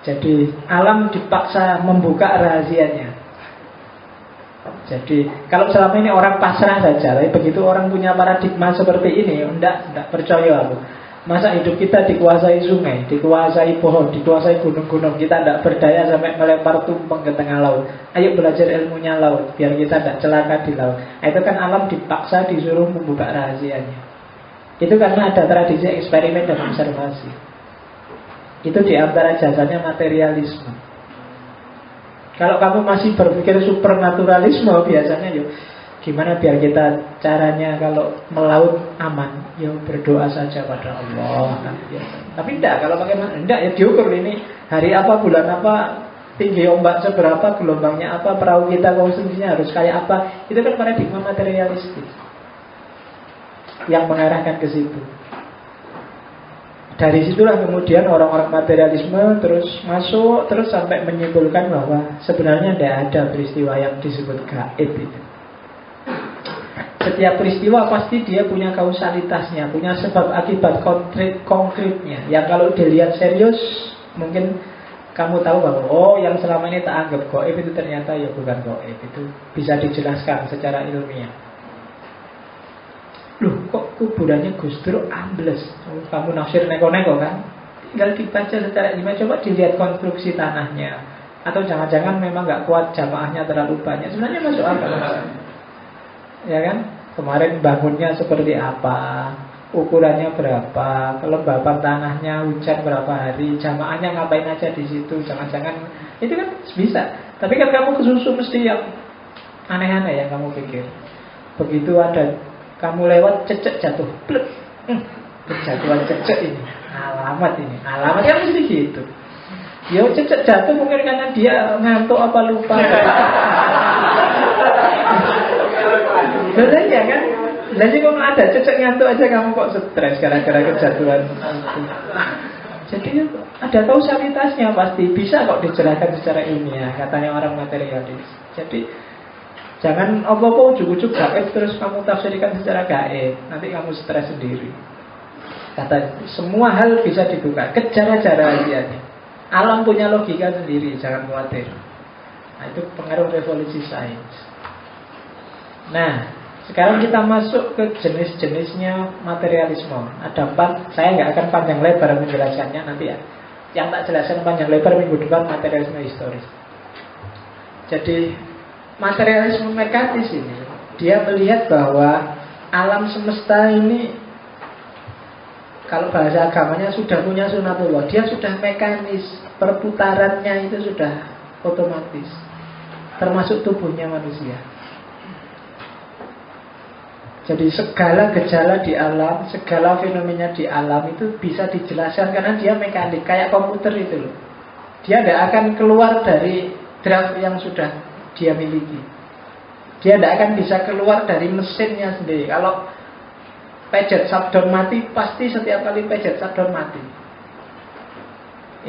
C: Jadi alam dipaksa membuka rahasianya. Jadi kalau selama ini orang pasrah saja, tapi begitu orang punya paradigma seperti ini, enggak percaya aku. Masa hidup kita dikuasai sungai, dikuasai pohon, dikuasai gunung-gunung, kita tidak berdaya sampai melempar tumpeng ke tengah laut. Ayo belajar ilmunya laut, biar kita tidak celaka di laut. Nah, itu kan alam dipaksa disuruh membuka rahasianya. Itu karena ada tradisi eksperimen dan observasi. Itu diantara jasanya materialisme. Kalau kamu masih berpikir supernaturalisme, biasanya yuk, gimana biar kita caranya kalau melaut aman, ya berdoa saja pada Allah kan, ya. Tapi tidak, kalau bagaimana? Tidak, ya diukur ini hari apa, bulan apa, tinggi ombak seberapa, gelombangnya apa, perahu kita konstruksinya harus kayak apa. Itu kan paradigma materialistik yang mengarahkan ke situ. Dari situlah kemudian orang-orang materialisme terus masuk, terus sampai menyimpulkan bahwa sebenarnya tidak ada peristiwa yang disebut gaib itu. Setiap peristiwa pasti dia punya kausalitasnya, punya sebab akibat konkretnya. Yang kalau dilihat serius, mungkin kamu tahu bahwa oh, yang selama ini tak anggap gaib itu ternyata ya bukan gaib. Itu bisa dijelaskan secara ilmiah. Loh, kok kuburannya Gus Dur ambles? Oh, kamu nafsir neko-neko kan? Tinggal dibaca secara ilmiah, coba dilihat konstruksi tanahnya. Atau jangan-jangan memang nggak kuat jamaahnya terlalu banyak. Sebenarnya masuk akal. Ya kan? Kemarin bangunnya seperti apa, ukurannya berapa, kelembapan tanahnya, hujan berapa hari, jamaahnya ngapain aja di situ, jangan-jangan itu kan bisa. Tapi kan kamu kesusu mesti yang aneh-aneh yang kamu pikir. Begitu ada kamu lewat cecek jatuh, plek, kejatuhan cecek ini, alamat yang mesti gitu. Ya cecek jatuh mungkin karena dia ngantuk apa lupa. Betul ya kan? Jadi kalau ada cecek ngantuk aja kamu kok stres gara-gara kejatuhan. Jadi ada kausalitasnya pasti, bisa kok dijelaskan secara ilmiah, katanya orang materialis. Jadi jangan apa-apa ujuk-ujuk gaib terus kamu tafsirkan secara gaib, nanti kamu stres sendiri. Kata semua hal bisa dibuka, kejar aja rahasianya. Alam punya logika sendiri, jangan khawatir. Nah, itu pengaruh revolusi sains. Nah, sekarang kita masuk ke jenis-jenisnya materialisme. Ada 4, saya nggak akan panjang lebar menjelaskannya nanti ya. Yang tak jelaskan panjang lebar minggu depan materialisme historis. Jadi materialisme mekanis ini, dia melihat bahwa alam semesta ini, kalau bahasa agamanya sudah punya sunatullah, dia sudah mekanis, perputarannya itu sudah otomatis, termasuk tubuhnya manusia. Jadi segala gejala di alam, segala fenomena di alam itu bisa dijelaskan karena dia mekanik, kayak komputer itu loh. Dia tidak akan keluar dari draft yang sudah dia miliki. Dia tidak akan bisa keluar dari mesinnya sendiri. Kalau pejet shutdown mati, pasti setiap kali pejet shutdown mati.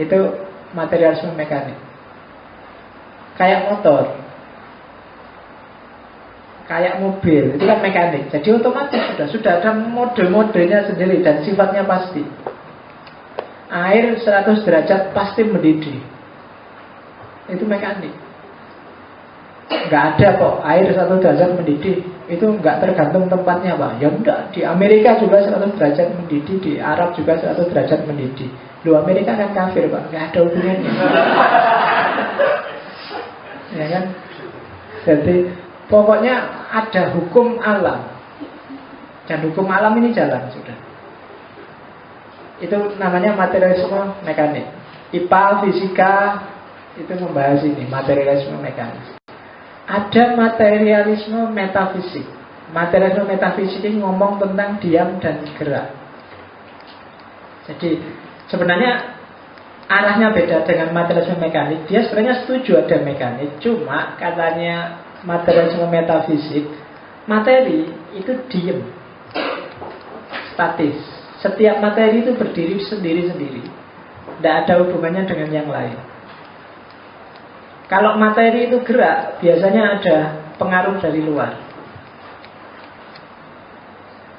C: Itu materialisme mekanik. kayak motor, kayak mobil, itu kan mekanik. Jadi otomatis sudah ada mode-modenya sendiri dan sifatnya pasti. Air 100 derajat pasti mendidih. Itu mekanik. Nggak ada kok air 100 derajat mendidih. Itu nggak tergantung tempatnya, Pak. Ya enggak, di Amerika juga 100 derajat mendidih, di Arab juga 100 derajat mendidih. Lu Amerika kan kafir, Pak. Nggak ada hubungannya. Ya kan? Jadi pokoknya ada hukum alam. Dan hukum alam ini jalan sudah. Itu namanya materialisme mekanik. IPA, fisika itu membahas ini, materialisme mekanik. Ada materialisme metafisik. Materialisme metafisik ini ngomong tentang diam dan gerak. Jadi sebenarnya arahnya beda dengan materialisme mekanik. Dia sebenarnya setuju ada mekanik, cuma katanya materialisme metafisik, materi itu diem, statis. Setiap materi itu berdiri sendiri-sendiri, tidak ada hubungannya dengan yang lain. Kalau materi itu gerak, biasanya ada pengaruh dari luar.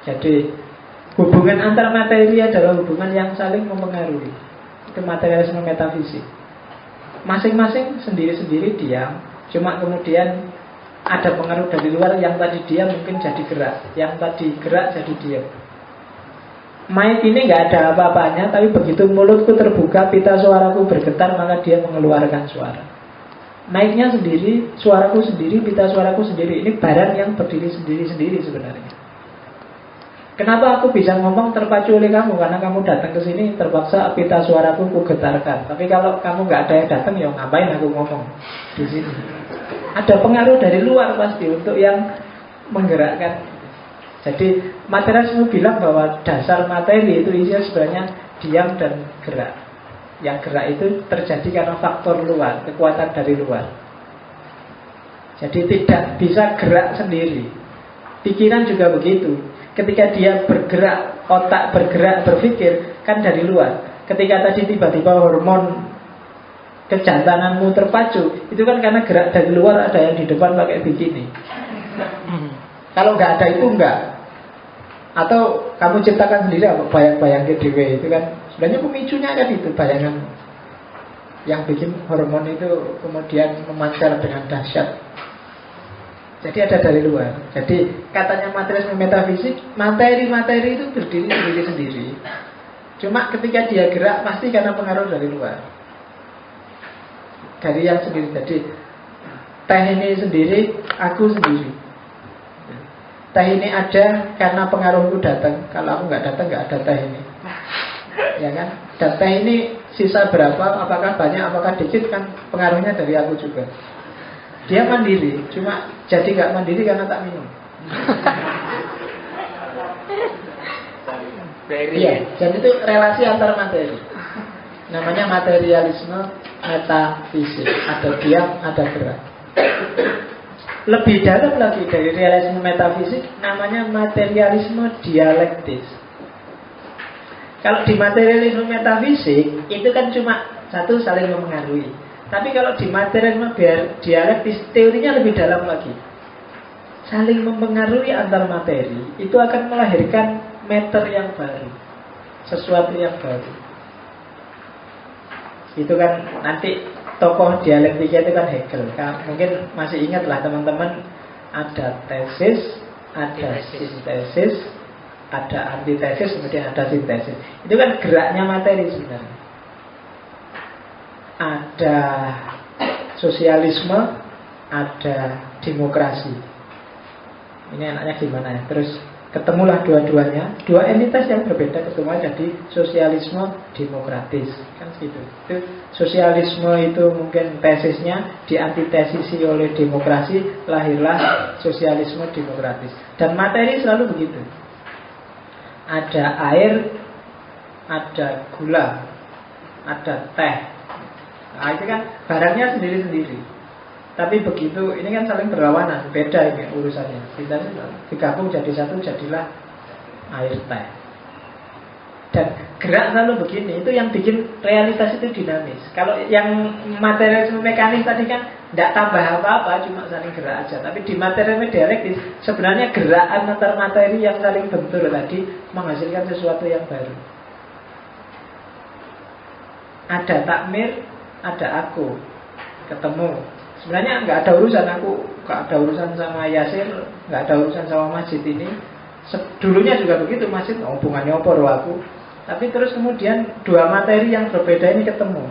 C: Jadi hubungan antar materi adalah hubungan yang saling mempengaruhi. Itu materialisme metafisik. Masing-masing sendiri-sendiri diam, cuma kemudian ada pengaruh dari luar. Yang tadi diam mungkin jadi gerak, yang tadi gerak jadi diam. Mic ini nggak ada apa-apanya, tapi begitu mulutku terbuka, pita suaraku bergetar, maka dia mengeluarkan suara. Mic-nya sendiri, suaraku sendiri, pita suaraku sendiri. Ini barang yang berdiri sendiri-sendiri sebenarnya. Kenapa aku bisa ngomong terpacu oleh kamu? Karena kamu datang ke sini, terpaksa pita suaraku ku getarkan. Tapi kalau kamu nggak ada yang datang, ya ngapain aku ngomong di sini? Ada pengaruh dari luar pasti untuk yang menggerakkan. Jadi materialisme bilang bahwa dasar materi itu isinya sebenarnya diam dan gerak. Yang gerak itu terjadi karena faktor luar, kekuatan dari luar. Jadi tidak bisa gerak sendiri. Pikiran juga begitu. Ketika dia bergerak, otak bergerak, berpikir, kan dari luar. Ketika tadi tiba-tiba hormon kejantananmu terpacu, itu kan karena gerak dari luar, ada yang di depan pakai bikini. Kalau nggak ada itu enggak. Atau kamu ciptakan sendiri apa bayang-bayang ke dewe itu kan sebenarnya pemicunya kan itu bayangan yang bikin hormon itu kemudian memancar dengan dahsyat. Jadi ada dari luar. Jadi katanya materialisme metafisik, materi-materi itu berdiri sendiri-sendiri. Cuma ketika dia gerak pasti karena pengaruh dari luar, dari yang sendiri. Jadi teh ini sendiri, aku sendiri. Teh ini ada karena pengaruhku datang. Kalau aku nggak datang, nggak ada teh ini. Ya kan? Dan teh ini sisa berapa? Apakah banyak? Apakah dikit? Kan pengaruhnya dari aku juga. Dia mandiri, cuma jadi nggak mandiri karena tak minum. Iya, dan itu relasi antar materi. Namanya materialisme metafisik. Ada diam, ada gerak. Lebih dalam lagi dari realisme metafisik, namanya materialisme dialektis. Kalau di materialisme metafisik, itu kan cuma satu, saling mempengaruhi. Tapi kalau di materialisme dialektis, teorinya lebih dalam lagi. Saling mempengaruhi antar materi, itu akan melahirkan matter yang baru, sesuatu yang baru. Itu kan nanti tokoh dialektika itu kan Hegel. Mungkin masih ingat lah teman-teman, ada tesis, ada sintesis, ada antitesis, kemudian ada sintesis. Itu kan geraknya materi sebenarnya. Ada sosialisme, ada demokrasi. Ini enaknya gimana ya? Terus ketemulah dua-duanya, dua entitas yang berbeda ketemu jadi sosialisme demokratis, kan gitu. Itu sosialisme itu mungkin tesisnya diantitesisi oleh demokrasi, lahirlah sosialisme demokratis. Dan materi selalu begitu. Ada air, ada gula, ada teh. Nah, itu kan barangnya sendiri-sendiri. Tapi begitu, ini kan saling berlawanan, beda ini urusannya. Kita digabung jadi satu, jadilah air teh. Dan gerak selalu begini, itu yang bikin realitas itu dinamis. Kalau yang materialisme mekanis tadi kan tidak tambah apa-apa, cuma saling gerak aja. Tapi di materialisme dialektis, sebenarnya gerakan antar materi yang saling bentur tadi menghasilkan sesuatu yang baru. Ada takmir, ada aku, ketemu. Sebenarnya nggak ada urusan aku, nggak ada urusan sama Yasir, nggak ada urusan sama masjid ini. Dulunya juga begitu, masjid hubungannya apa aku. Tapi terus kemudian dua materi yang berbeda ini ketemu.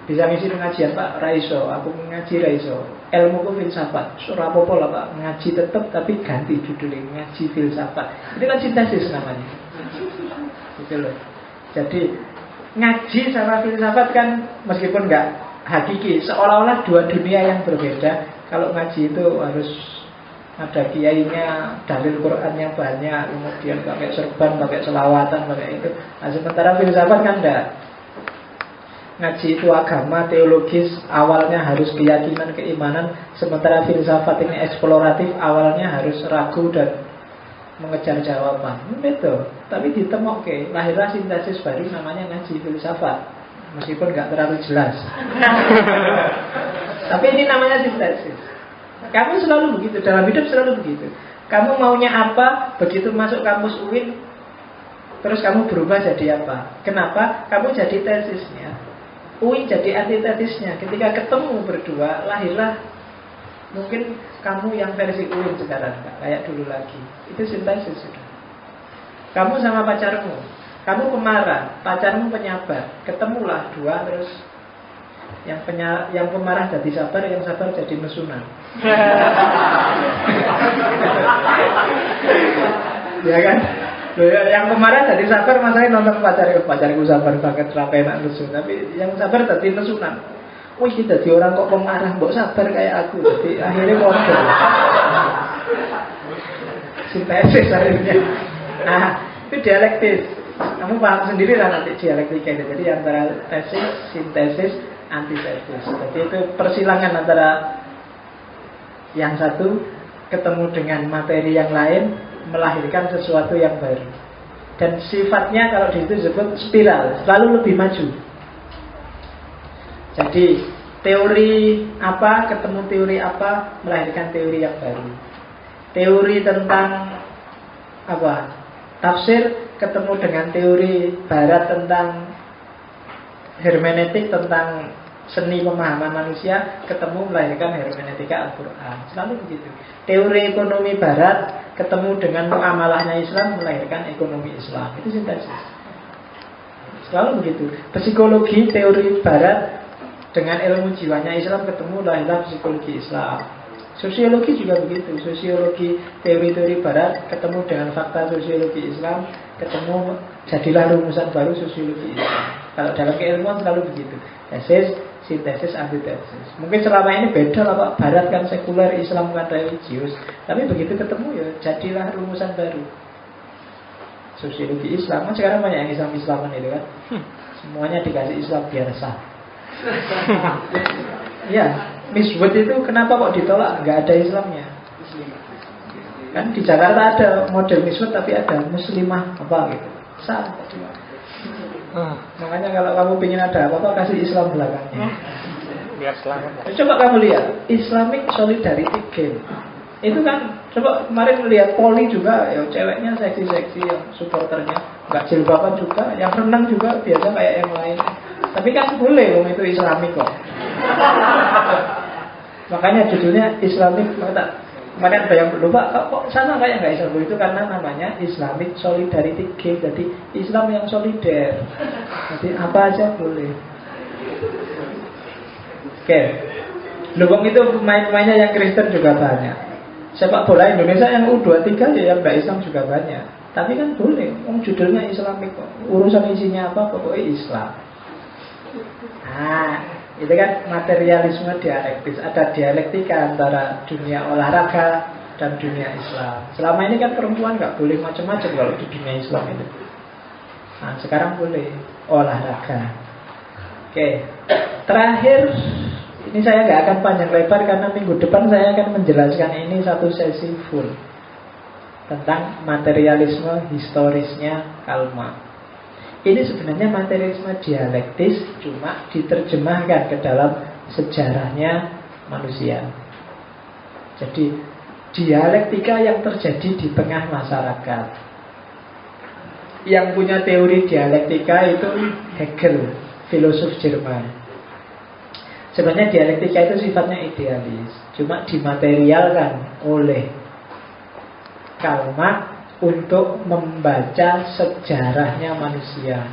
C: Bisa ngisi pengajian, Pak, Raiso, aku ngaji Raiso. Ilmuku filsafat, surah apa lah Pak, ngaji tetap tapi ganti judulnya, ngaji filsafat. Itu kan sintesis namanya. Gitu loh. Jadi ngaji sama filsafat kan meskipun nggak hakiki, seolah-olah dua dunia yang berbeda. Kalau ngaji itu harus ada kiainya, dalil Qurannya banyak, kemudian pakai serban, pakai selawatan, pakai itu. Nah, sementara filsafat kan enggak. Ngaji itu agama, teologis, awalnya harus keyakinan, keimanan. Sementara filsafat ini eksploratif, awalnya harus ragu dan mengejar jawaban. Betul. Tapi ditemukan, lahirlah sintesis baru namanya ngaji filsafat. Meskipun enggak terlalu jelas. Tapi ini namanya sintesis. Kamu selalu begitu, dalam hidup selalu begitu. Kamu maunya apa, begitu masuk kampus UIN, terus kamu berubah jadi apa? Kenapa? Kamu jadi tesisnya, UIN jadi antitesisnya. Ketika ketemu berdua, lahirlah mungkin kamu yang versi UIN sekarang, kayak dulu lagi. Itu sintesis sudah. Kamu sama pacarmu, kamu pemarah, pacarmu penyabar. Ketemulah dua, terus yang pemarah jadi sabar, yang sabar jadi mesunan. Ya kan? Yang pemarah jadi sabar, masanya nonton pacarku sabar banget, rapi enak mesun. Tapi yang sabar jadi mesunan. Wih, kita jadi orang kok pemarah, mbok sabar kayak aku. Jadi akhirnya kotor. Sintesis akhirnya. Nah, itu dialektis. Kamu paham sendiri lah nanti dialektika itu. Jadi antara tesis, sintesis, antitesis. Jadi itu persilangan antara yang satu ketemu dengan materi yang lain melahirkan sesuatu yang baru. Dan sifatnya kalau di situ disebut spiral, selalu lebih maju. Jadi teori apa ketemu teori apa melahirkan teori yang baru. Teori tentang apa? Tafsir ketemu dengan teori barat tentang hermeneutik, tentang seni pemahaman manusia, ketemu melahirkan hermeneutika Al-Quran. Selalu begitu. Teori ekonomi barat ketemu dengan muamalahnya Islam, melahirkan ekonomi Islam. Itu sintesis. Selalu begitu. Psikologi teori barat dengan ilmu jiwanya Islam ketemu, lahirlah psikologi Islam. Sosiologi juga begitu. Sosiologi teori-teori barat ketemu dengan fakta sosiologi Islam, ketemu jadilah rumusan baru sosiologi Islam. Kalau dalam keilmuan selalu begitu. Tesis, sintesis, antitesis. Mungkin selama ini beda lah Pak. Barat kan sekuler, Islam kan religius. Tapi begitu ketemu ya jadilah rumusan baru. Sosiologi Islam kan sekarang banyak yang Islam-Islaman itu kan. Semuanya dikasih Islam biar sah. Ya, Miss Wood itu kenapa kok ditolak? Nggak ada Islamnya. Kan di Jakarta ada model Miss Wood tapi ada muslimah apa gitu. Sah. Makanya kalau kamu ingin ada apa-apa kasih Islam belakangnya.
B: Biar selamat.
C: Coba kamu lihat Islamic Solidarity Game. Itu kan coba kemarin melihat poli juga, ya ceweknya seksi-seksi, yang supporternya nggak jilbaban juga, yang renang juga biasa kayak yang lain. Tapi kan boleh, itu Islamik kok. Makanya judulnya Islamic. Kemarin ada yang lupa, kok sana kayak nggak Islam? Itu karena namanya Islamic Solidarity Game. Jadi Islam yang solider. Jadi apa aja boleh. Oke. Lubang itu pemain-pemainnya yang Kristen juga banyak. Sepak bola Indonesia yang U23 ya yang nggak Islam juga banyak. Tapi kan boleh. Judulnya Islamik kok. Urusan isinya apa? Pokoknya Islam. Nah, itu kan materialisme dialektis. Ada dialektika antara dunia olahraga dan dunia Islam. Selama ini kan perempuan nggak boleh macam-macam kalau di dunia Islam itu. Nah, sekarang boleh olahraga. Oke. Terakhir, ini saya nggak akan panjang lebar karena minggu depan saya akan menjelaskan ini satu sesi full. tentang materialisme historisnya Karl Marx. Ini sebenarnya materialisme dialektis, cuma diterjemahkan ke dalam sejarahnya manusia. Jadi dialektika yang terjadi di tengah masyarakat. Yang punya teori dialektika itu Hegel, filosof Jerman. Sebenarnya dialektika itu sifatnya idealis, cuma dimaterialkan oleh Karl Marx untuk membaca sejarahnya manusia,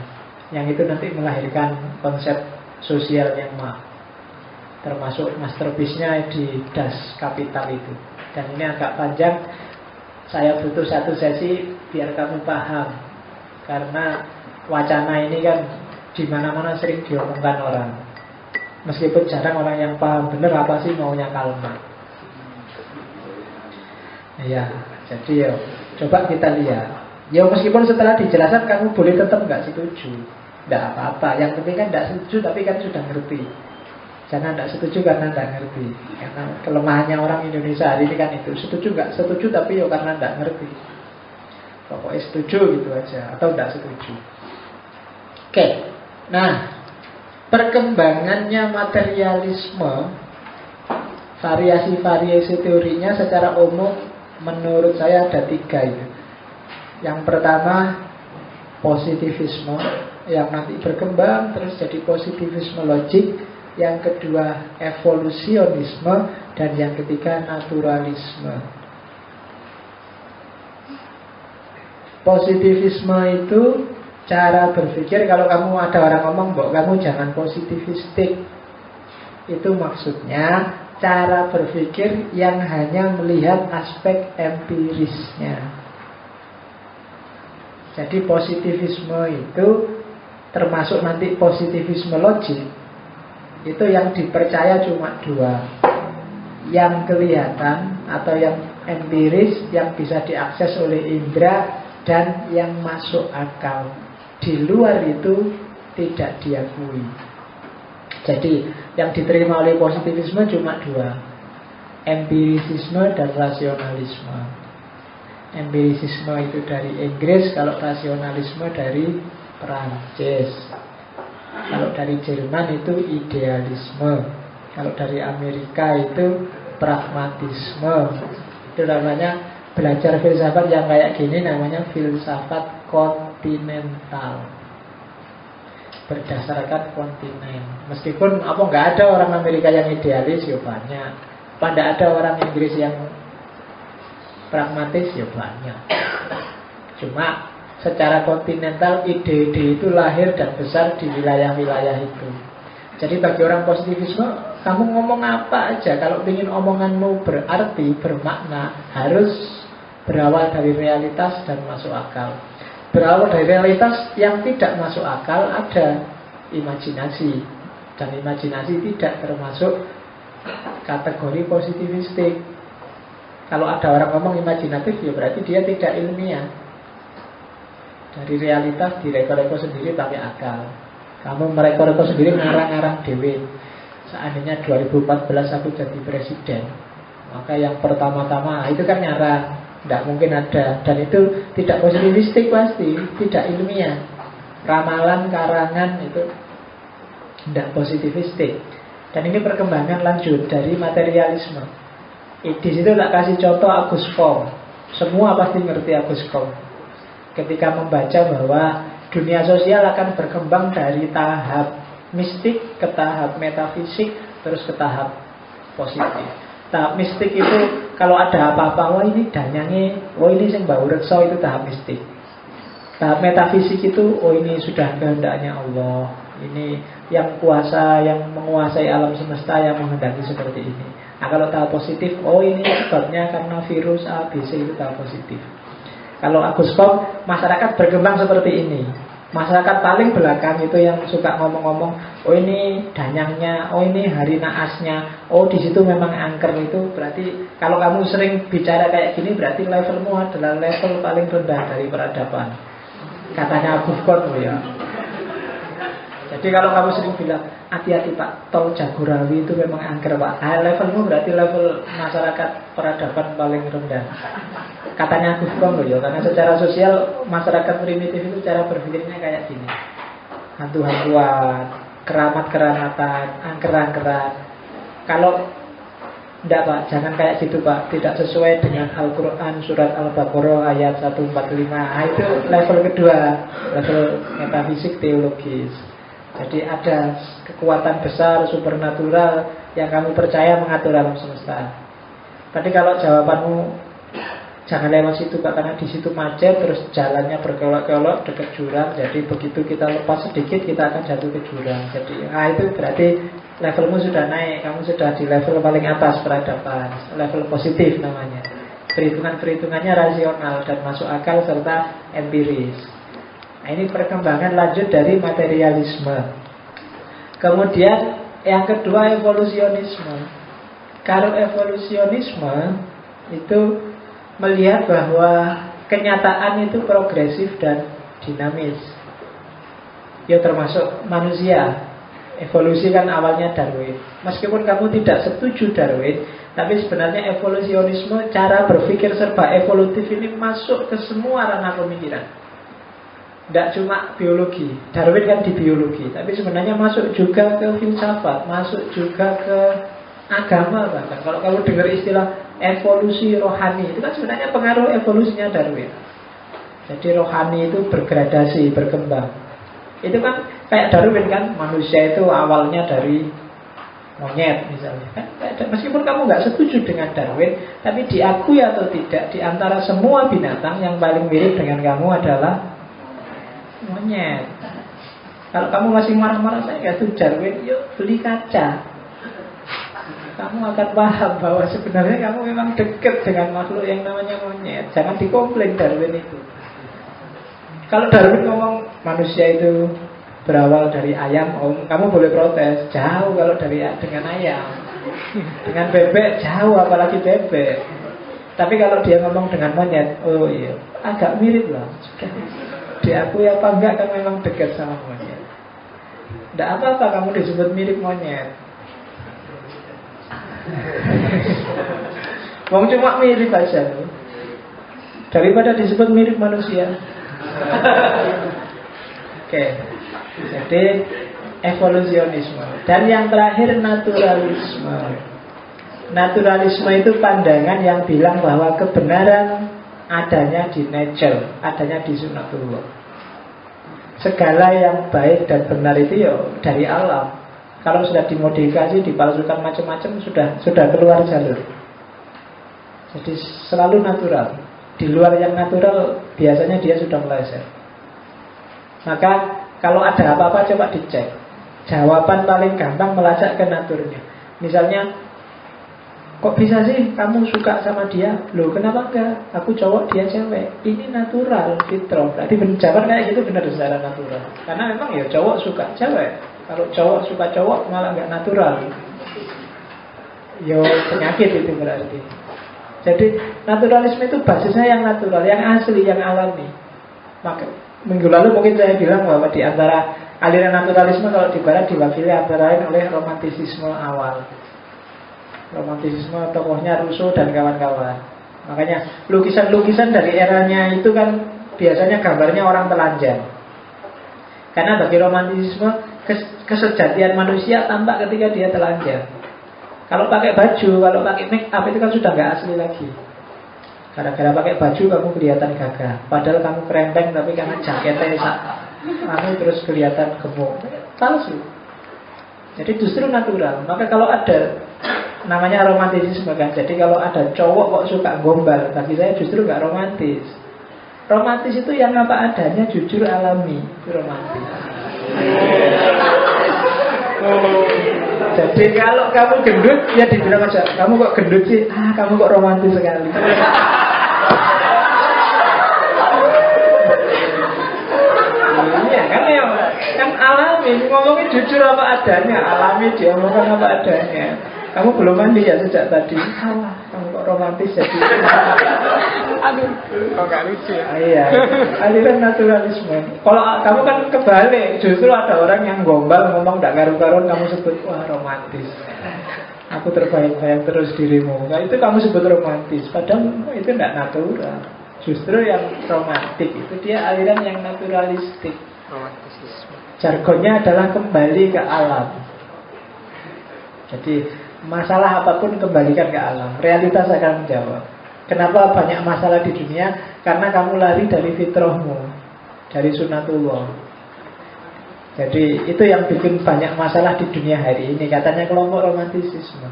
C: yang itu nanti melahirkan konsep sosialnya Marx, termasuk masterpiece-nya di Das Kapital itu. Dan ini agak panjang, saya butuh satu sesi biar kamu paham, karena wacana ini kan di mana-mana sering diomongkan orang, meskipun jarang orang yang paham benar apa sih maunya Karl Marx. Ya, jadi ya, coba kita lihat. Ya meskipun setelah dijelaskan kamu boleh tetap nggak setuju, nggak apa-apa. Yang penting kan nggak setuju tapi kan sudah ngerti. Jangan nggak setuju karena nggak ngerti. Karena kelemahannya orang Indonesia hari ini kan itu, setuju nggak setuju tapi ya karena nggak ngerti. Pokoknya setuju gitu aja, atau nggak setuju. Oke, nah perkembangannya materialisme, variasi-variasi teorinya secara umum menurut saya ada 3 itu. Yang pertama positivisme, yang nanti berkembang terus jadi positivisme logik. Yang kedua evolusionisme, dan yang ketiga naturalisme. Positivisme itu cara berpikir. Kalau kamu ada orang ngomong, "Mbok, kamu jangan positivistik." Itu maksudnya cara berpikir yang hanya melihat aspek empirisnya. Jadi positivisme itu termasuk nanti positivisme logik. Itu yang dipercaya cuma 2. Yang kelihatan atau yang empiris, yang bisa diakses oleh indera, dan yang masuk akal. Di luar itu tidak diakui. Jadi yang diterima oleh positivisme cuma 2, empirisisme dan rasionalisme. Empirisisme itu dari Inggris, kalau rasionalisme dari Perancis. Kalau dari Jerman itu idealisme. Kalau dari Amerika itu pragmatisme. Itu namanya belajar filsafat yang kayak gini, namanya filsafat kontinental, berdasarkan kontinen. Meskipun nggak ada orang Amerika yang idealis, ya banyak. Pada ada orang Inggris yang pragmatis, ya banyak. Cuma secara kontinental ide-ide itu lahir dan besar di wilayah-wilayah itu. Jadi bagi orang positivisme, kamu ngomong apa aja, kalau ingin omonganmu berarti, bermakna, harus berawal dari realitas dan masuk akal. Berawal dari realitas yang tidak masuk akal ada imajinasi, dan imajinasi tidak termasuk kategori positivistik. Kalau ada orang ngomong imajinatif, ya berarti dia tidak ilmiah. Dari realitas direko-reko sendiri pakai akal. Kamu mereko-reko sendiri, ngarang-ngarang dewe. Seandainya 2014 aku jadi presiden, maka yang pertama-tama itu kan ngarang, tidak mungkin ada. Dan itu tidak positivistik pasti, tidak ilmiah. Ramalan, karangan itu tidak positivistik. Dan ini perkembangan lanjut dari materialisme. Di situ tak kasih contoh Agus Comte. Semua pasti ngerti Agus Comte. Ketika membaca bahwa dunia sosial akan berkembang dari tahap mistik ke tahap metafisik, terus ke tahap positif. Tahap mistik itu kalau ada apa-apa, wah ini danyangnya, wah ini sing bau reksa, itu tahap mistik. Tahap metafisik itu, oh ini sudah kehendaknya Allah, ini yang kuasa, yang menguasai alam semesta yang menghendaki seperti ini. Nah kalau tahap positif, oh ini sebabnya karena virus A, B, C, itu tahap positif. Kalau Agus Comte, masyarakat berkembang seperti ini. Masyarakat paling belakang itu yang suka ngomong-ngomong, oh ini danyangnya, oh ini hari naasnya, oh di situ memang angker. Itu berarti kalau kamu sering bicara kayak gini, berarti levelmu adalah level paling rendah dari peradaban. Katanya Agus Comte ya. Jadi kalau kamu sering bilang, hati-hati Pak, tol Jagorawi itu memang angker Pak, levelmu berarti level masyarakat peradaban paling rendah. Katanya Agus Kong loh ya, karena secara sosial masyarakat primitif itu cara berpikirnya kayak gini. Hantu-hantuan, keramat-keramatan, angker-angkeran. Kalau enggak Pak, jangan kayak gitu Pak, tidak sesuai dengan Al-Quran surat Al-Baqarah ayat 145. Nah, itu level kedua, level metafisik teologis. Jadi ada kekuatan besar, supernatural yang kamu percaya mengatur alam semesta. Tapi kalau jawabanmu jangan lewat situ Pak, karena di situ macet, terus jalannya berkelok-kelok dekat jurang. Jadi begitu kita lepas sedikit kita akan jatuh ke jurang. Jadi itu berarti levelmu sudah naik, kamu sudah di level paling atas peradaban, level positif namanya. Perhitungannya rasional dan masuk akal serta empiris. Nah, ini perkembangan lanjut dari materialisme. Kemudian yang kedua evolusionisme. Kalau evolusionisme itu melihat bahwa kenyataan itu progresif dan dinamis. Ya termasuk manusia. Evolusi kan awalnya Darwin. Meskipun kamu tidak setuju Darwin, tapi sebenarnya evolusionisme, cara berpikir serba evolutif ini masuk ke semua ranah pemikiran. Tidak cuma biologi, Darwin kan di biologi, tapi sebenarnya masuk juga ke filsafat, masuk juga ke agama bahkan. Kalau kamu dengar istilah evolusi rohani, itu kan sebenarnya pengaruh evolusinya Darwin. Jadi rohani itu bergradasi, berkembang. Itu kan kayak Darwin kan, manusia itu awalnya dari monyet misalnya kan. Meskipun kamu nggak setuju dengan Darwin, tapi diakui atau tidak, di antara semua binatang yang paling mirip dengan kamu adalah monyet. Kalau kamu masih marah-marah, saya nggak setuju Darwin, yuk beli kaca. Kamu akan paham bahwa sebenarnya kamu memang dekat dengan makhluk yang namanya monyet. Jangan dikomplain Darwin itu. Kalau Darwin ngomong manusia itu berawal dari ayam, kamu boleh protes. Jauh kalau dengan ayam. Dengan bebek jauh, apalagi bebek. Tapi kalau dia ngomong dengan monyet, oh iya, agak mirip lah. Diakui apa enggak kan memang dekat sama monyet. Tidak apa-apa kamu disebut mirip monyet. Mau cuma mirip aja daripada disebut mirip manusia. Oke. Jadi evolusionisme. Dan yang terakhir naturalisme. Naturalisme itu pandangan yang bilang bahwa kebenaran adanya di nature, adanya di sunatullah. Segala yang baik dan benar itu ya dari alam. Kalau sudah dimodifikasi, dipalsukan macam-macam, sudah keluar jalur. Jadi selalu natural. Di luar yang natural biasanya dia sudah meleset. Maka kalau ada apa-apa coba dicek. Jawaban paling gampang melacak ke naturnya. Misalnya, kok bisa sih kamu suka sama dia? Loh kenapa enggak? Aku cowok, dia cewek. Ini natural, fitrah. Berarti jawaban kayak gitu benar secara natural. Karena memang ya cowok suka cewek. Kalau cowok suka cowok malah enggak natural. Ya penyakit itu berarti. Jadi naturalisme itu basisnya yang natural, yang asli, yang alami. Maka minggu lalu mungkin saya bilang bahwa di antara aliran naturalisme kalau di barat diwakili antara lain oleh romantisisme awal. Romantisisme tokohnya Rousseau dan kawan-kawan. Makanya lukisan-lukisan dari eranya itu kan biasanya gambarnya orang telanjang. Karena bagi romantisisme kesejatian manusia tampak ketika dia telanjang. Kalau pakai baju, kalau pakai make up itu kan sudah nggak asli lagi. Gara-gara pakai baju kamu kelihatan gagah. Padahal kamu kerempeng tapi karena jaketnya kamu terus kelihatan gemuk. Palsu. Jadi justru natural. Maka kalau ada namanya romantisisme kan. Jadi kalau ada cowok kok suka gombal, bagi saya justru nggak romantis. Romantis itu yang apa adanya, jujur, alami. Itu romantis. Jadi kalau kamu gendut, ya dibilang aja, kamu kok gendut sih? Kamu kok romantis sekali. Iya kan ya, kan alami, ngomongin jujur apa adanya, alami dia ngomong apa adanya. Kamu belum mandi ya sejak tadi. Kamu kok romantis jadi.
B: Aduh, kok gak lucu ya?
C: Iya, aliran naturalisme. Kalau kamu kan kebalik, justru ada orang yang gombal ngomong gak karu-karuan, kamu sebut wah romantis. Aku terbayang-bayang terus dirimu. Nah, itu kamu sebut romantis. Padahal itu tidak natural. Justru yang romantik itu dia aliran yang naturalistik.
B: Romantisisme.
C: Jargonnya adalah kembali ke alam. Jadi masalah apapun kembalikan ke alam. Realitas akan menjawab. Kenapa banyak masalah di dunia? Karena kamu lari dari fitrahmu, dari sunatullah. Jadi itu yang bikin banyak masalah di dunia hari ini. Katanya kelompok romantisisme.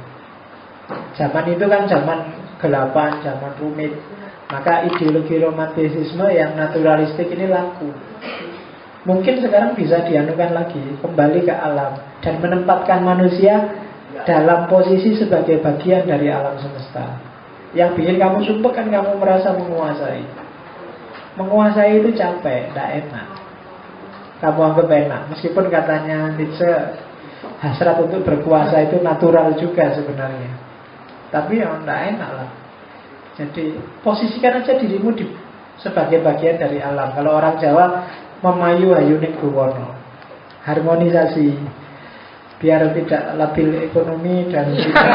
C: Zaman itu kan zaman gelapan, zaman rumit. Maka ideologi romantisisme yang naturalistik ini laku. Mungkin sekarang bisa dianukan lagi, kembali ke alam dan menempatkan manusia dalam posisi sebagai bagian dari alam semesta. Yang bikin kamu sumpah kan kamu merasa menguasai. Menguasai itu capek, tidak enak. Kamu anggap enak. Meskipun katanya Nietzsche, hasrat untuk berkuasa itu natural juga sebenarnya. Tapi ya tidak enak lah. Jadi posisikan aja dirimu sebagai bagian dari alam. Kalau orang Jawa memayu hayuning buwono, harmonisasi biar tidak labil ekonomi dan tidak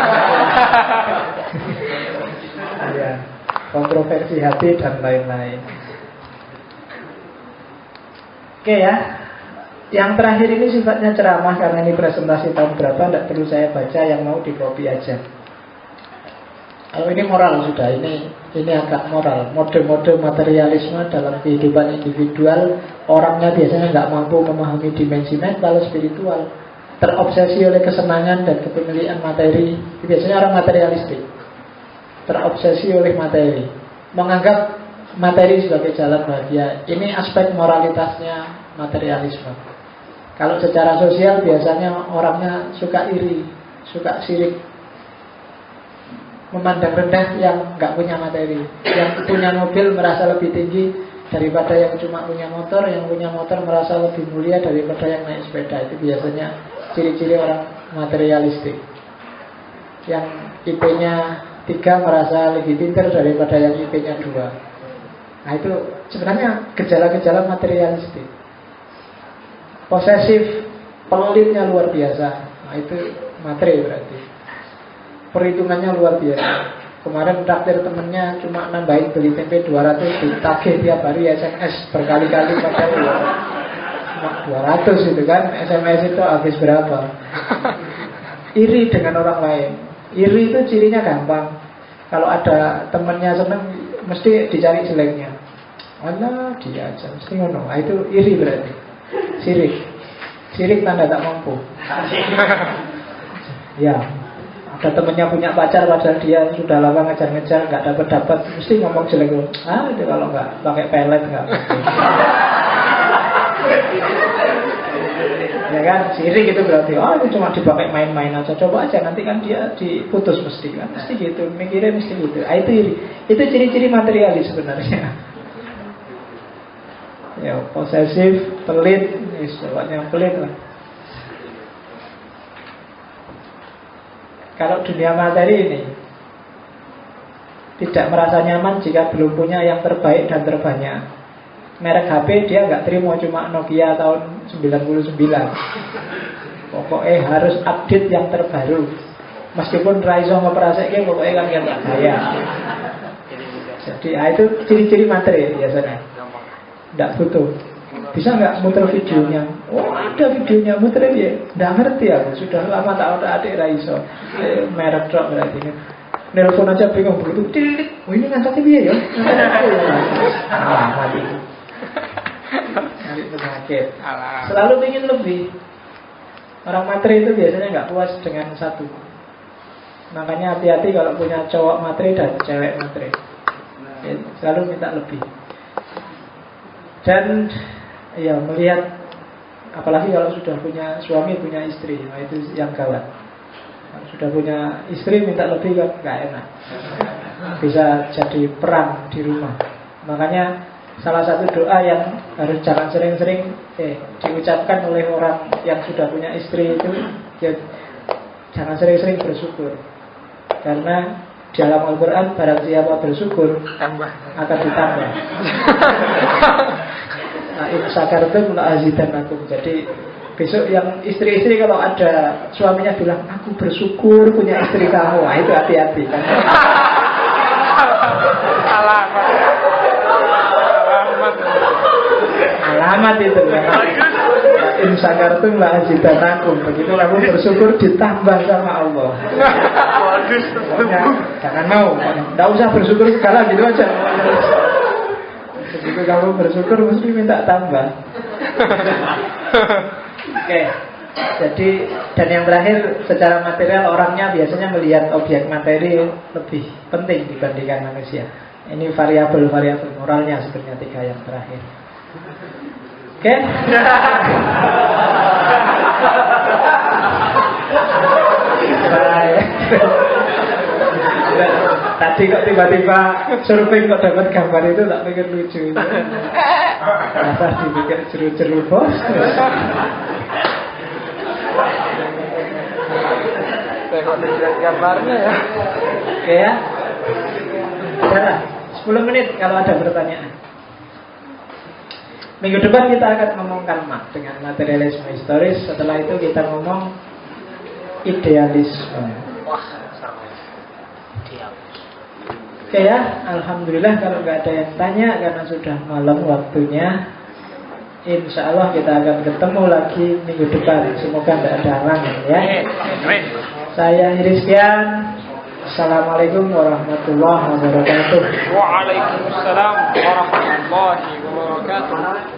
C: ya, kontroversi hati dan lain-lain. Oke ya. Yang terakhir ini sifatnya ceramah karena ini presentasi tahun berapa tidak perlu saya baca, yang mau di copy aja. Kalau ini moral sudah, ini agak moral. Mode-mode materialisme dalam kehidupan individual, orangnya biasanya nggak mampu memahami dimensi mental, spiritual, terobsesi oleh kesenangan dan kepemilikan materi. Biasanya orang materialistik, terobsesi oleh materi, menganggap materi sebagai jalan bahagia. Ini aspek moralitasnya materialisme. Kalau secara sosial biasanya orangnya suka iri, suka sirik, memandang rendah yang nggak punya materi. Yang punya mobil merasa lebih tinggi daripada yang cuma punya motor. Yang punya motor merasa lebih mulia daripada yang naik sepeda. Itu biasanya ciri-ciri orang materialistik. Yang IP-nya 3 merasa lebih pintar daripada yang IP-nya 2. Nah itu sebenarnya gejala-gejala materialistik. Posesif, pelitnya luar biasa. Nah itu materi berarti. Perhitungannya luar biasa. Kemarin traktir temennya cuma nambahin beli tempe 200, ditagih tiap hari SMS berkali-kali padahal cuma 200 itu kan. SMS itu habis berapa? Iri dengan orang lain. Iri itu cirinya gampang. Kalau ada temennya seneng, mesti dicari jeleknya. Alah dia aja, mesti ngono. Nah, itu iri berarti. Sirik. Sirik tanda tak mampu. Ya. Ada temennya punya pacar padahal dia sudah lama ngejar-ngejar nggak dapat, mesti ngomong jelek. Dia kalau nggak pakai pelet nggak mungkin. Ya kan, sirik itu berarti itu cuma dipakai main-main aja. Coba aja nanti kan dia diputus mesti kan, mesti gitu, mikirnya mesti gitu. Itu iri. Itu ciri-ciri materialis sebenarnya. Ya, posesif, pelit, pokoknya pelit lah. Kalau dunia materi ini tidak merasa nyaman jika belum punya yang terbaik dan terbanyak. Merek HP dia nggak terima cuma Nokia tahun 99. Pokoknya harus update yang terbaru. Meskipun raiso ngepraseke pokoknya kan yang tak kaya. Jadi itu ciri-ciri materi biasanya. Nggak butuh. Bisa nggak muter videonya? Oh ada videonya, muter ya. Nggak ngerti aku, sudah lama tak ada adik raiso. Merek truk berarti. Nelfon aja bingung begitu. Tilik. Oh ini ngangkatnya dia ya. Mati. Mati penyakit. Selalu ingin lebih. Orang materi itu biasanya nggak puas dengan satu. Makanya hati-hati kalau punya cowok materi dan cewek materi. Selalu minta lebih. Dan ya melihat, apalagi kalau sudah punya suami, punya istri, nah itu yang gawat. Kalau sudah punya istri minta lebih kan gak enak. Bisa jadi perang di rumah. Makanya salah satu doa yang harus jangan sering-sering diucapkan oleh orang yang sudah punya istri itu, ya jangan sering-sering bersyukur. Karena Di dalam Al-Quran, barang siapa bersyukur
B: Tambah.
C: akan ditambah. Nah, in syakartum la azidannakum. Jadi besok yang istri-istri kalau ada suaminya bilang aku bersyukur punya istri kamu, nah, itu hati-hati kan. Alamat itu kan. In syakartum la azidannakum. Begitu kamu bersyukur ditambah sama Allah. Ya, jangan mau. Tidak usah bersyukur segala gitu aja. Begitu kamu bersyukur mesti minta tambah. Oke. Jadi dan yang terakhir secara material orangnya biasanya melihat objek materi lebih penting dibandingkan manusia. Ini variabel-variabel moralnya sebenarnya 3 yang terakhir. Oke. Baik. Tadi kok tiba-tiba surfing kok dapat gambar itu tak pikir lucu. Rasa dipikir jeru-jeru bos.
B: Saya kok lihat gambarnya ya.
C: Oke ya. Udah 10 menit kalau ada pertanyaan. Minggu depan kita akan ngomong karma dengan materialisme historis. Setelah itu kita ngomong idealisme.
B: Wah, sama. Diam.
C: Oke ya, alhamdulillah kalau nggak ada yang tanya karena sudah malam waktunya. Insya Allah kita akan ketemu lagi minggu depan. Semoga tidak ada halangan ya. Saya Rizkian. Assalamualaikum warahmatullahi wabarakatuh.
B: Waalaikumsalam warahmatullahi wabarakatuh.